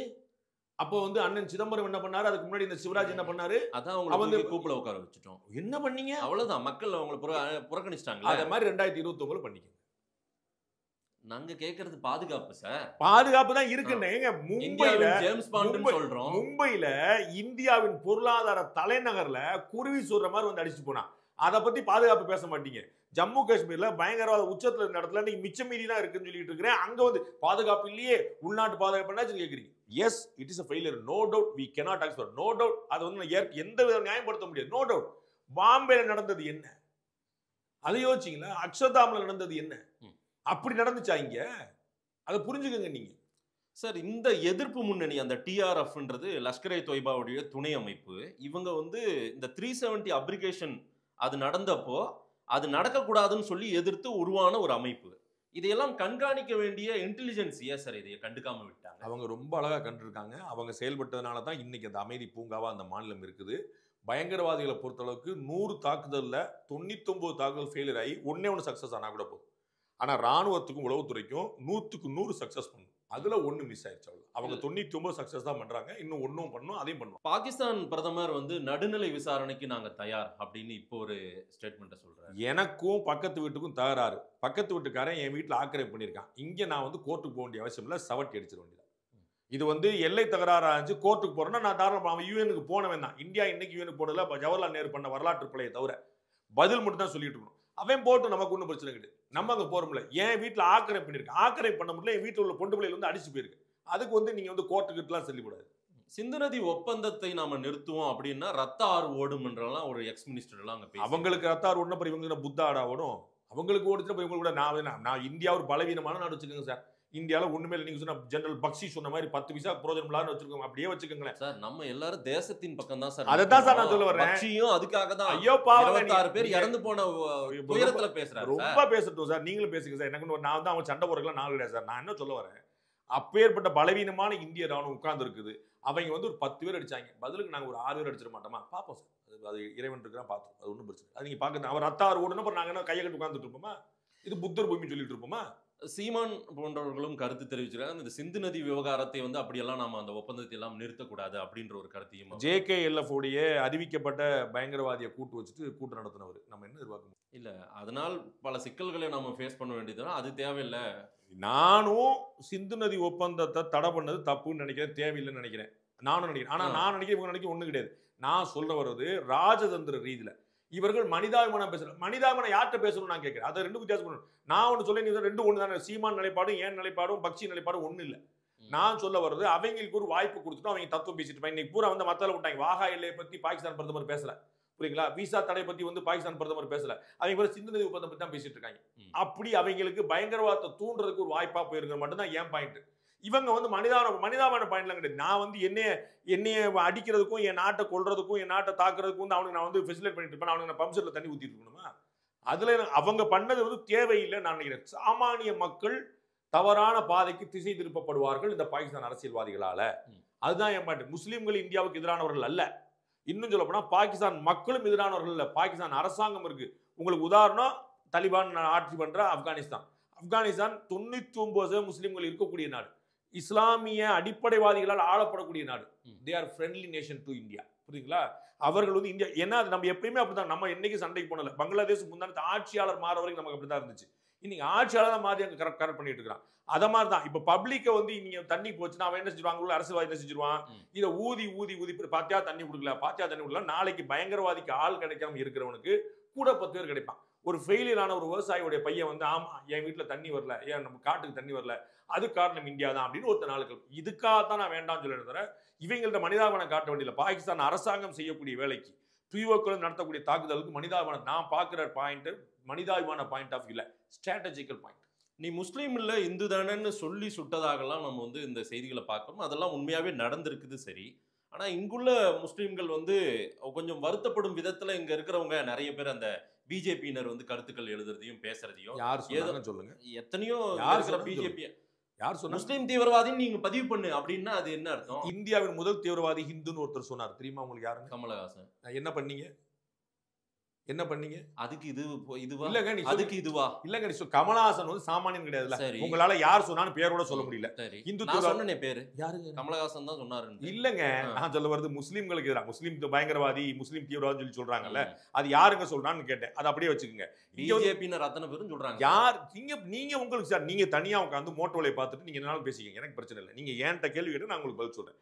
அப்போ வந்து அண்ணன் சிதம்பரம் என்ன பண்ணாரு, அதுக்கு முன்னாடி இந்த சிவராஜ் என்ன பண்ணாரு? அதான் அவங்க கூப்பிட உட்கார வச்சுட்டோம். என்ன பண்ணீங்க? அவ்வளவுதான், மக்கள் அவங்களை புறக்கணிச்சிட்டாங்க. அதே மாதிரி 2029 பண்ணிக்க. நாங்க கேக்குறது பாதுகாப்பு சார். பாதுகாப்பு தான் இருக்குன்னு. மும்பைல ஜேம்ஸ் பாண்ட் சொல்றோம். மும்பைல இந்தியாவின் பொருளாதார தலைநகர்ல குருவி சொல்ற மாதிரி வந்து அடிச்சு போனா, அதை பத்தி பாதுகாப்பு பேச மாட்டீங்க. ஜம்மு காஷ்மீர்ல பயங்கரவாத உச்சத்துல இருந்த இடத்துல நீங்க மிச்சம் மீறி தான் இருக்குன்னு சொல்லிட்டு இருக்கிறேன். அங்க வந்து பாதுகாப்பு இல்லையே, உள்நாட்டு பாதுகாப்பு என்ன கேக்குறீங்க? Yes, it is a failure, no doubt, we cannot accept, no doubt. அது வந்து எந்த வித நியாயப்படுத்த முடியாது, no doubt. பாம்பேல நடந்தது என்ன, அதை யோசிச்சீங்களா? அக்ஷர்தாம்ல நடந்தது என்ன, அப்படி நடந்துச்சா இங்க? அதை புரிஞ்சுக்கங்க நீங்க. சார், இந்த எதிர்ப்பு முன்னணி, அந்த டிஆர்எஃப்ன்றது லஷ்கர்-இ தொய்பாவுடைய துணை அமைப்பு. இவங்க வந்து இந்த 370 அப்ளிகேஷன் அது நடந்தப்போ அது நடக்கக்கூடாதுன்னு சொல்லி எதிர்த்து உருவான ஒரு அமைப்பு. இதையெல்லாம் கண்காணிக்க வேண்டிய இன்டெலிஜென்ஸ் ஏன் சார் இதை கண்டுக்காம விட்டாங்க? அவங்க ரொம்ப அழகா கண்டிருக்காங்க. அவங்க செயல்பட்டதுனால தான் இன்னைக்கு அந்த அமைதி பூங்காவா அந்த மாநிலம் இருக்குது. பயங்கரவாதிகளை பொறுத்தளவுக்கு 100 தாக்குதல்ல 99 தாக்குதல் ஃபெயிலியர் ஆகி ஒண்ணு சக்சஸ் ஆனா கூட போதும். ஆனா ராணுவத்துக்கும் உளவுத்துறைக்கும் 100க்கு 100 சக்சஸ் பண்ணும். அதுல ஒண்ணு மிஸ் ஆயிடுச்சு. அவங்க 99 சக்சஸ் தான் பண்றாங்க, இன்னும் ஒன்னும் பண்ணணும், அதையும் பண்ணுவோம். பாகிஸ்தான் பிரதமர் வந்து நடுநிலை விசாரணைக்கு நாங்க தயார் அப்படின்னு இப்போ ஒரு ஸ்டேட்மெண்ட்டை சொல்றாரு. எனக்கும் பக்கத்து வீட்டுக்கும் தகராறு, பக்கத்து வீட்டுக்காரன் என் வீட்டுல ஆக்கிரமிப்பு பண்ணியிருக்கான், இங்க நான் வந்து கோர்ட்டுக்கு போக வேண்டிய அவசியம் இல்லை, சவட்டி அடிச்சிட வேண்டியது. இது வந்து எல்லை தகராறு ஆச்சு, கோர்ட்டுக்கு போறேன்னா நான் தாராளமா, அவன் யூஎனுக்கு போனவன் தான். இந்தியா இன்னைக்கு யூஎனுக்கு போனதுல ஜவஹர்லால் நேரு பண்ண வரலாற்று பிழையை தவிர பதில் மட்டும் தான் சொல்லிட்டு இருக்கணும். அவன் போட்டு நமக்கு ஒன்றும் பிரச்சனை கிடையாது, நம்ம அங்கே போறோம்ல. என் வீட்டில் ஆக்கிரமிப்பு பண்ணியிருக்கேன், ஆக்கிரமிப்பு பண்ண முடியல, என் வீட்டில் உள்ள பொண்டு பிள்ளைகள் வந்து அடிச்சு போயிருக்கு, அதுக்கு வந்து நீங்க வந்து கோர்ட்டுக்கிட்டலாம் சொல்லக்கூடாது. சிந்து நதி ஒப்பந்தத்தை நாம நிறுத்துவோம் அப்படின்னா ரத்த ஆறு ஓடும் என்றெல்லாம் ஒரு எக்ஸ் மினிஸ்டர் எல்லாம் அங்க பேசி, அவங்களுக்கு ரத்த ஆறு ஓடுனா இவங்க புத்த ஆடா ஓடும், அவங்களுக்கு ஓடிச்சுன்னா இவங்க கூட நான் இந்தியா ஒரு பலவீனமான நாடு வச்சுக்கோங்க சார். இந்தியாவில் ஒண்ணுமே இல்லை, நீங்க சொன்ன ஜெனரல் பக்சி சொன்ன மாதிரி 10 பைசா பிரோஜனம் இல்லாம வச்சிருக்கோம், அப்படியே வச்சுக்கோங்களேன் சார். நம்ம எல்லாரும் தேசத்தின் பக்கம் தான் சார். அதான் சார் நான் சொல்ல வரேன். பக்சியும் அதுக்காக தான். ஐயோ பாவம், 26 பேர் இறந்து போன துயரத்துல பேசுறாரு. ரொம்ப பேசட்டும் சார், நீங்களும் பேசுங்க சார். எனக்கு நான் வந்து அவன் சண்டை போறதுலாம் நாள் கிடையாது சார். நான் என்ன சொல்ல வரேன், அப்பேற்பட்ட பலவீனமான இந்திய ராணுவம் உட்கார்ந்து இருக்குது. அவங்க வந்து ஒரு 10 பேர் அடிச்சாங்க, பதிலுக்கு நாங்க ஒரு 6 பேர் அடிச்சிட மாட்டோமா? பார்ப்போம் சார், அது இறைவன் இருக்கிறான் பார்த்தோம், அது ஒன்றும் பிரச்சனை. அது நீங்க பாக்குறது அவர் ரத்தாறு ஓடுனா அப்புறம் நாங்க என்ன கையை கட்டி உட்கார்ந்துட்டு இருப்போமா? இது புத்தர் பூமி சொல்லிட்டு இருப்போமா? சீமான் போன்றவர்களும் கருத்து தெரிவிச்சிருக்காங்க. இந்த சிந்து நதி விவகாரத்தை வந்து அப்படியெல்லாம் நாம அந்த ஒப்பந்தத்தை எல்லாம் நிறுத்தக்கூடாது அப்படின்ற ஒரு கருத்தையும். JKLF உடைய அறிவிக்கப்பட்ட பயங்கரவாதியை கூட்டு வச்சுட்டு கூட்டம் நடத்தினவர், நம்ம என்ன எதிர்பார்க்கணும்? இல்ல, அதனால் பல சிக்கல்களை நம்ம ஃபேஸ் பண்ண வேண்டியதுனா அது தேவையில்லை. நானும் சிந்து நதி ஒப்பந்தத்தை தடை பண்ணது தப்புன்னு நினைக்கிறேன், தேவையில்லைன்னு நினைக்கிறேன். நானும் நினைக்கிறேன். ஆனா நான் நினைக்கிறேன், இவங்க நினைக்க ஒண்ணு கிடையாது. நான் சொல்ல வர்றது ராஜதந்திர ரீதியில இவர்கள் மனிதாபிமானம் பேசுறாங்க. மனிதாபிமானம் யார்கிட்ட பேசணும் நான் கேட்கிறேன். அதை ரெண்டு வித்தியாசம் பண்ணணும். நான் ஒன்று சொல்ல, நீ ரெண்டு ஒன்று தானே. சீமான் நிலைப்பாடும் ஏன் நிலைப்பாடும் பக்சி நிலைப்பாடும் ஒண்ணு இல்லை. நான் சொல்ல வர்றது அவங்களுக்கு ஒரு வாய்ப்பு கொடுத்துட்டோம், அவங்க தத்துவம் பேசிட்டு இருப்பாங்க. இன்னைக்கு பூரா வந்து மத்தால விட்டாங்க. வாகா எல்லையை பத்தி பாகிஸ்தான் பிரதமர் பேசல, புரியுங்களா? விசா தடை பத்தி வந்து பாகிஸ்தான் பிரதமர் பேசல, அவங்க கூட சிந்து நதி ஒப்பந்தம் பத்தி தான் பேசிட்டு இருக்காங்க. அப்படி அவங்களுக்கு பயங்கரவாதத்தை தூண்டுறதுக்கு ஒரு வாய்ப்பா போயிருக்க மட்டும்தான் ஏன் பாயிண்ட். இவங்க வந்து மனிதாபான பாயிண்ட்லாம் கிடையாது. நான் வந்து என்னைய அடிக்கிறதுக்கும் என் நாட்டை கொல்றதுக்கும் என் நாட்டை தாக்குறதுக்கும் வந்து அவனுக்கு நான் வந்து ஃபெசிலேட் பண்ணிட்டு இருப்பேன். அவனுக்கு நான் பம்ப்செட்ல தண்ணி ஊத்திட்டு இருக்கணுமா? அதுல அவங்க பண்ணது வந்து தேவையில்லை நான் நினைக்கிறேன். சாமானிய மக்கள் தவறான பாதைக்கு திசை திருப்பப்படுவார்கள் இந்த பாகிஸ்தான் அரசியல்வாதிகளால. அதுதான் என் பாயிண்ட். முஸ்லீம்கள் இந்தியாவுக்கு எதிரானவர்கள் அல்ல. இன்னும் சொல்ல போனா பாகிஸ்தான் மக்களும் எதிரானவர்கள் இல்ல, பாகிஸ்தான் அரசாங்கம் இருக்கு. உங்களுக்கு உதாரணம், தாலிபான் ஆட்சி பண்ற ஆப்கானிஸ்தான். 99% முஸ்லீம்கள் இருக்கக்கூடிய நாடு. இஸ்லாமிய அடிப்படைவாதிகளால் ஆளப்படக்கூடிய நாடு. They are friendly nation to India. புரியுங்களா? அவர்கள் வந்து இந்தியா, ஏன்னா நம்ம எப்பயுமே அப்படிதான். நம்ம என்னைக்கு சண்டைக்கு போனல. பங்களாதேஷ் முன்னாடி ஆட்சியாளர் மாற வரைக்கும் நமக்கு அப்படிதான் இருந்துச்சு. இன்னைக்கு ஆட்சியாளர் தான் மாறி அங்க கரெக்ட் பண்ணிட்டு இருக்கான். அத மாதிரி தான் இப்ப பப்ளிக்க வந்து நீங்க தண்ணி போச்சுன்னா அவன் என்ன செஞ்சிருவாங்க, உள்ள அரசியல்வாதி என்ன செஞ்சிருவான், இதை ஊதி ஊதி ஊதி பாத்தியா தண்ணி கொடுக்கல, நாளைக்கு பயங்கரவாதிக்கு ஆள் கிடைக்காம இருக்கிறவனுக்கு கூட 10 பேர் கிடைப்பான். ஒரு ஃபெயிலியரான ஒரு விவசாயியோட பையன் வந்து ஆமா என் வீட்டுல தண்ணி வரல, ஏன் நம்ம காட்டுக்கு தண்ணி வரல, அது காரணம் இந்தியா தான் அப்படின்னு ஒருத்த நாளுக்கு. இதுக்காகத்தான் நான் வேண்டாம்னு சொல்லிடுற. இவங்கள்ட்ட மனிதாபனம் காட்ட வேண்டியல. பாகிஸ்தான் அரசாங்கம் செய்யக்கூடிய வேலைக்கு பிஓக்கள் நடத்தக்கூடிய தாக்குதலுக்கு மனிதாபனம் நான் பார்க்கிற பாயிண்ட் மனிதாபிமான பாயிண்ட் ஆஃப் வியூல ஸ்ட்ராட்டஜிக்கல் பாயிண்ட். நீ முஸ்லீம் இல்ல இந்து தானேன்னு சொல்லி சுட்டதாகலாம் நம்ம வந்து இந்த செய்திகளை பார்க்கணும். அதெல்லாம் உண்மையாவே நடந்திருக்குது. சரி, ஆனா இங்குள்ள முஸ்லீம்கள் வந்து கொஞ்சம் வருத்தப்படும் விதத்துல இங்க இருக்கிறவங்க நிறைய பேர் அந்த பிஜேபியினர் வந்து கருத்துக்கள் எழுதுறதையும் பேசுறதையும் யார் சொன்னாங்கன்னு சொல்லுங்க. எத்தனையோ பிஜேபி யார் சொன்னா முஸ்லீம் தீவிரவாதின்னு நீங்க பதிவு பண்ணு அப்படின்னா அது என்ன அர்த்தம்? இந்தியாவின் முதல் தீவிரவாதி ஹிந்துன்னு ஒருத்தர் சொன்னார் தெரியுமா உங்களுக்கு? யாருன்னு? கமலஹாசன். என்ன பண்ணீங்க? என்ன பண்ணீங்க? அதுக்கு இதுவா இல்லங்க நீ அதுக்கு இதுவா இல்லங்க நீ கமலஹாசன் வந்து சாமானியன் கிடையாதுல. சரி, உங்களால யார் சொன்னான்னு பேரோட சொல்ல முடியல. சரி, இந்து நான் சொன்னனே பேரு யாருங்க? கமலஹாசன் தான் சொன்னாரு. இல்லங்க நான் சொல்ல வருது முஸ்லீம்களுக்கு எதிராக முஸ்லீம் பயங்கரவாதி முஸ்லீம் தீவிரவாதி சொல்லி சொல்றாங்கல்ல, அது யாருங்க சொல்றான்னு கேட்டேன். அது அப்படியே வச்சுக்கோங்க. பிஜேபியினர் அத்தனை பேரும் சொல்றாங்க. யார் நீங்க உங்களுக்கு சார் நீங்க தனியா உட்காந்து மோட்டோலை பார்த்துட்டு நீங்க என்னாலும் பேசிக்கங்க, எனக்கு பிரச்சனை இல்லை. நீங்க ஏன்ட்ட கேள்வி கேட்டு நான் உங்களுக்கு பதில் சொல்றேன்.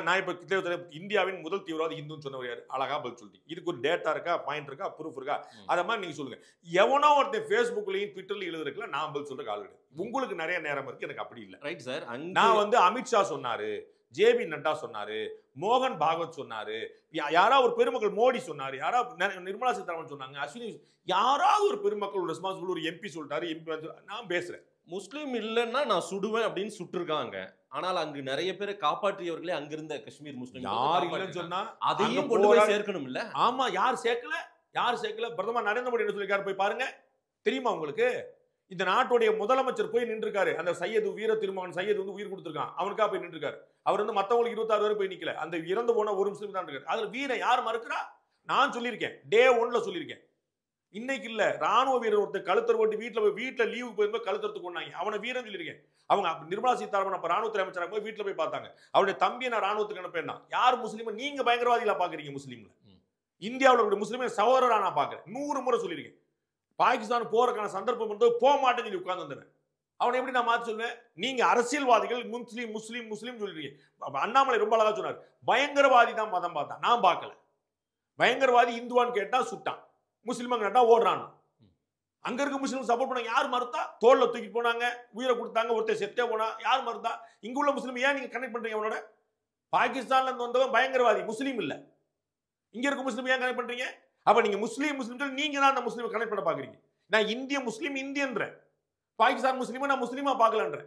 நான் இப்ப இந்தியாவின் முதல் தீவிரவாதி இந்துன்னு சொன்னவர் யாரு? அழகா பதில் சொல்லிட்டீங்க. இதுக்கு ஒரு டேட்டா இருக்கா, பாயிண்ட் இருக்கா, ப்ரூஃப் இருக்கா? அத மாதிரி நீங்க சொல்லுங்க. எவனோ ஒருத்தன் Facebookலயும் ட்விட்டர்ல எழுதுறதுல நான் பதில் சொல்ற ஆள் கிடையாது. உங்களுக்கு நிறைய நேரம் இருக்கு, எனக்கு அப்படி இல்லை. Right sir. நான் வந்து அமித்ஷா சொன்னாரு, ஜேபி நட்டா சொன்னாரு, மோகன் பாகவத் சொன்னாரு, யாராவது ஒரு பெருமக்கள் மோடி சொன்னாரு, யாராவது நிர்மலா சீதாராமன் சொன்னாங்க, அஸ்வினி, யாராவது ஒரு பெருமக்கள் ரெஸ்பான்சிபிள் ஒரு எம்பி சொல்லிட்டாரு, எம்பி நான் பேசுறேன். முஸ்லீம் இல்லைன்னா நான் சுடுவேன் அப்படின்னு சுட்டிருக்காங்க. ஆனால் அங்கு நிறைய பேரை காப்பாற்றியவர்களே அங்கிருந்த காஷ்மீர் முஸ்லீம். யார் இல்லைன்னு சொன்னா அதையும் கொண்டு போய் சேர்க்கணும் இல்ல? ஆமா, யார் சேர்க்கல? பிரதமர் நரேந்திர மோடி என்ன சொல்லிருக்காரு போய் பாருங்க. தெரியுமா உங்களுக்கு? இந்த நாட்டுடைய முதலமைச்சர் போய் நின்றுருக்காரு. அந்த சையது வீர திருமகன் சையது வந்து உயிர் கொடுத்திருக்கான், அவனுக்கா போய் நின்றுருக்காரு. அவர் வந்து மத்தவங்களுக்கு 26 பேர் போய் நிக்கல. அந்த இறந்து போன ஒரு முஸ்லீம் தான் இருக்காரு. அதுல வீர யார் மறுக்கிறா? நான் சொல்லியிருக்கேன், டே 1ல சொல்லியிருக்கேன். இன்னைக்கு இல்ல, ராணுவ வீரர் ஒருத்தர் கழுத்தர் ஓட்டி வீட்டுல லீவு போயிருந்தோம், கழுத்தறதுக்கு கொண்டாங்க. அவனை வீரன் சொல்லியிருக்கேன். அவங்க நிர்மலா சீதாராமன் அப்ப ராணுவத்துறை அமைச்சராக போய் வீட்டுல போய் பார்த்தாங்க. அவருடைய தம்பியை நான் ராணுவத்துக்கு அனுப்பேன். யார் முஸ்லீம்? நீங்க பயங்கரவாதிகளா பாக்குறீங்க முஸ்லீம்ல. இந்தியாவில் முஸ்லீம் சகோதரரா நான் பாக்குறேன். 100 முறை சொல்லியிருக்கேன். பாகிஸ்தான் போறதுக்கான சந்தர்ப்பம் வந்து போக மாட்டேன்னு சொல்லி உட்கார்ந்து வந்தேன். அவனை எப்படி நான் மாத்தி சொல்லுவேன்? நீங்க அரசியல்வாதிகள் முஸ்லீம் முஸ்லீம் முஸ்லீம் சொல்றீங்க. அண்ணாமலை ரொம்ப அழகா சொன்னார், பயங்கரவாதி தான் மதம் பார்த்தான், நான் பார்க்கல. பயங்கரவாதி இந்துவான்னு கேட்டா சுட்டான், முஸ்லீம் கேட்டா ஓடுறான். அங்க இருக்க முஸ்லீம் சப்போர்ட் பண்ணாங்க. யார் மறுத்தா? தோல்ல தூக்கி போனாங்க, உயிரை கொடுத்தாங்க, ஒருத்தர் செத்தே போனா. யார் மறுத்தா? இங்க உள்ள முஸ்லீம் ஏன் நீங்க கனெக்ட் பண்றீங்க அவனோட? பாகிஸ்தான்ல இருந்து வந்தவன் பயங்கரவாதி, முஸ்லீம் இல்ல. இங்க இருக்க முஸ்லீம் ஏன் கனெக்ட் பண்றீங்க? அப்ப நீங்க முஸ்லீம் முஸ்லீம் நீங்க தான் அந்த முஸ்லீம் கனெக்ட் பண்ண பாக்குறீங்க. நான் இந்திய முஸ்லீம் இந்தியன்ற, பாகிஸ்தான் முஸ்லீம் நான் முஸ்லீமா பார்க்கலன்ற.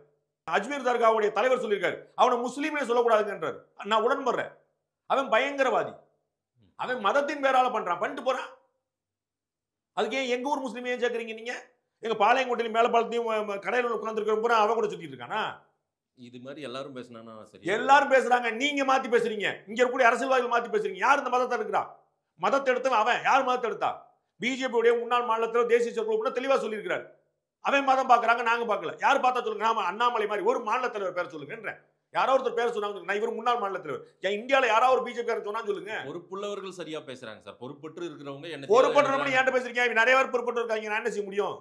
அஜ்மீர் தர்காவுடைய தலைவர் சொல்லியிருக்காரு, அவனை முஸ்லீமே சொல்லக்கூடாதுன்றாரு. நான் உடன்படுறேன். அவன் பயங்கரவாதி, அவன் மதத்தின் பேரால பண்றான், பண்ணிட்டு போறான். அதுக்கு ஏன் எங்க ஊர் முஸ்லீம் ஏன் சேர்க்கறீங்க? நீங்க எங்க பாளையங்கோட்டையில மேலப்பாலத்தையும் கடையில் உட்கார்ந்து இருக்கிற பூரா அவன் கூட சுத்திட்டு இருக்கானா? இது மாதிரி எல்லாரும் பேசினா சரி, எல்லாரும் பேசுறாங்க, நீங்க மாத்தி பேசுறீங்க. இங்க இருக்கக்கூடிய அரசியல்வாதிகள் மாத்தி பேசுறீங்க. யார் இந்த மதத்தை எடுக்கிறா? மதத்தை எடுத்தவன் அவன். யார் மதத்தை எடுத்தா? பிஜேபியுடைய முன்னாள் மாநிலத்தில் தேசிய செயற்குழு தெளிவா சொல்லியிருக்கிறார். அவன் மதம் பாக்குறாங்க, நாங்க பார்க்கல. யார் பார்த்தா சொல்லுங்க. நாம அண்ணாமலை மாதிரி ஒரு மாநில தலைவர் பேர் சொல்லுங்க. யாரோ ஒருத்தர் பேர் சொன்னாங்க, நான் இவர் முன்னாள் மாநில தலைவர். இந்தியாவில் யாராவது ஒரு பிஜேபி சொன்னா சொல்லுங்க. பொறுப்புள்ளவர்கள் சரியா பேசுறாங்க சார். பொறுப்பற்று இருக்கிறவங்க என்ன பொறுப்பற்ற ஏன்ட்ட பேசுறீங்க? நிறைய பேர் பொறுப்பற்று இருக்காங்க, நான் என்ன செய்ய முடியும்?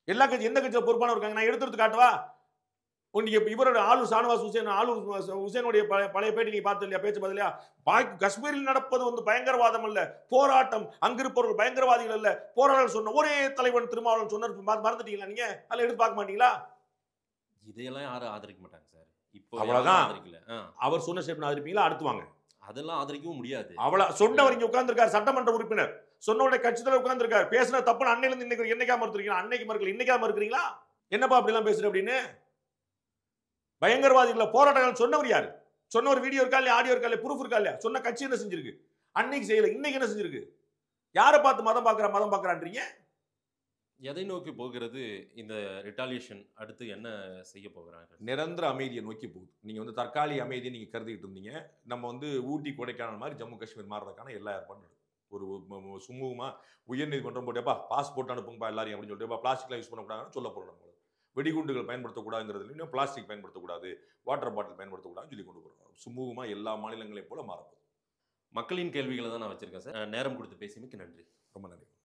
எல்லா கட்சி எந்த கட்சியில பொறுப்பான இருக்காங்க? நான் எடுத்து காட்டுவா? இவரோட ஆளூர் ஷானவாஸ் ஹுசேன், ஆளூர் ஹுசேனுடைய பழைய பேட்டி நீங்க பார்த்து இல்லையா? பேச்சு பதிலையா? காஷ்மீரில் நடப்பது வந்து பயங்கரவாதம் அல்ல, போராட்டம். அங்கிருப்பவர்கள் பயங்கரவாதிகள் அல்ல, போராடல் சொன்ன ஒரே தலைவன் திருமாவளவன் சொன்ன மறந்துட்டீங்களா? நீங்க அதில் எடுத்து பார்க்க மாட்டீங்களா? இதையெல்லாம் யாரும் ஆதரிக்க மாட்டாங்க சார். இப்போ அவ்வளவுதான். அவர் சொன்ன ஸ்டேட்மெண்ட் ஆதரிப்பீங்களா? அடுத்து வாங்க. அதெல்லாம் ஆதரிக்கவும் முடியாது. அவ்வளவு சொன்னவர் இங்க உட்கார்ந்திருக்காரு, சட்டமன்ற உறுப்பினர் சொன்னோட கட்சி தலைவர் உட்கார்ந்திருக்காரு. பேசுன தப்பு அன்னையில இருந்து இன்னைக்கு என்னைக்கா மறுத்துறீங்களா? அன்னைக்கு மறுக்கல, இன்னைக்கா மறுக்கிறீங்களா? என்னப்பா அப்படி எல்லாம் பேசுற அப்படின்னு? பயங்கரவாதிகள் போராட்டங்கள் சொன்னவர் யாரு? சொன்னவர் வீடியோ இருக்கா இல்லையா? ஆடியோ இருக்கா இல்லையா? ப்ரூஃப் இருக்கா இல்லையா? சொன்ன கட்சி என்ன செஞ்சிருக்கு? அன்னைக்கு செய்யல, இன்னைக்கு என்ன செஞ்சிருக்கு? யாரை பார்த்து மதம் பார்க்கறான்றீங்க? எதை நோக்கி போகிறது இந்த ரிட்டாலியேஷன்? அடுத்து என்ன செய்ய போகிறாங்க? நிரந்தர அமைதியை நோக்கி போகுது. நீங்க வந்து தற்காலிக அமைதியை நீங்க கருதிட்டு இருந்தீங்க. நம்ம வந்து ஊட்டி கொடைக்கானல் மாதிரி ஜம்மு காஷ்மீர் மாறுறதுக்கான எல்லா ஏற்பாடும் ஒரு சுமூகமா உயர்நீதிமன்றம் போட்டேப்பா பாஸ்போர்ட் அனுப்புங்கப்பா எல்லாரையும் அப்படின்னு சொல்லிட்டு பிளாஸ்டிக்லாம் யூஸ் பண்ணக்கூடாதுன்னு சொல்ல போறோம். நம்ம வெடிகுண்டுகள் பயன்படுத்தக்கூடாதுங்கிறதுலையும் பிளாஸ்டிக் பயன்படுத்தக்கூடாது, வாட்டர் பாட்டில் பயன்படுத்தக்கூடாதுன்னு சொல்லி கொண்டு போகிறோம். சுமூகமாக எல்லா மாநிலங்களையும் போல மாறப்போகுது. மக்களின் கேள்விகளை தான் நான் வச்சிருக்கேன் சார். நேரம் கொடுத்து பேசியமைக்கு நன்றி. ரொம்ப நன்றி.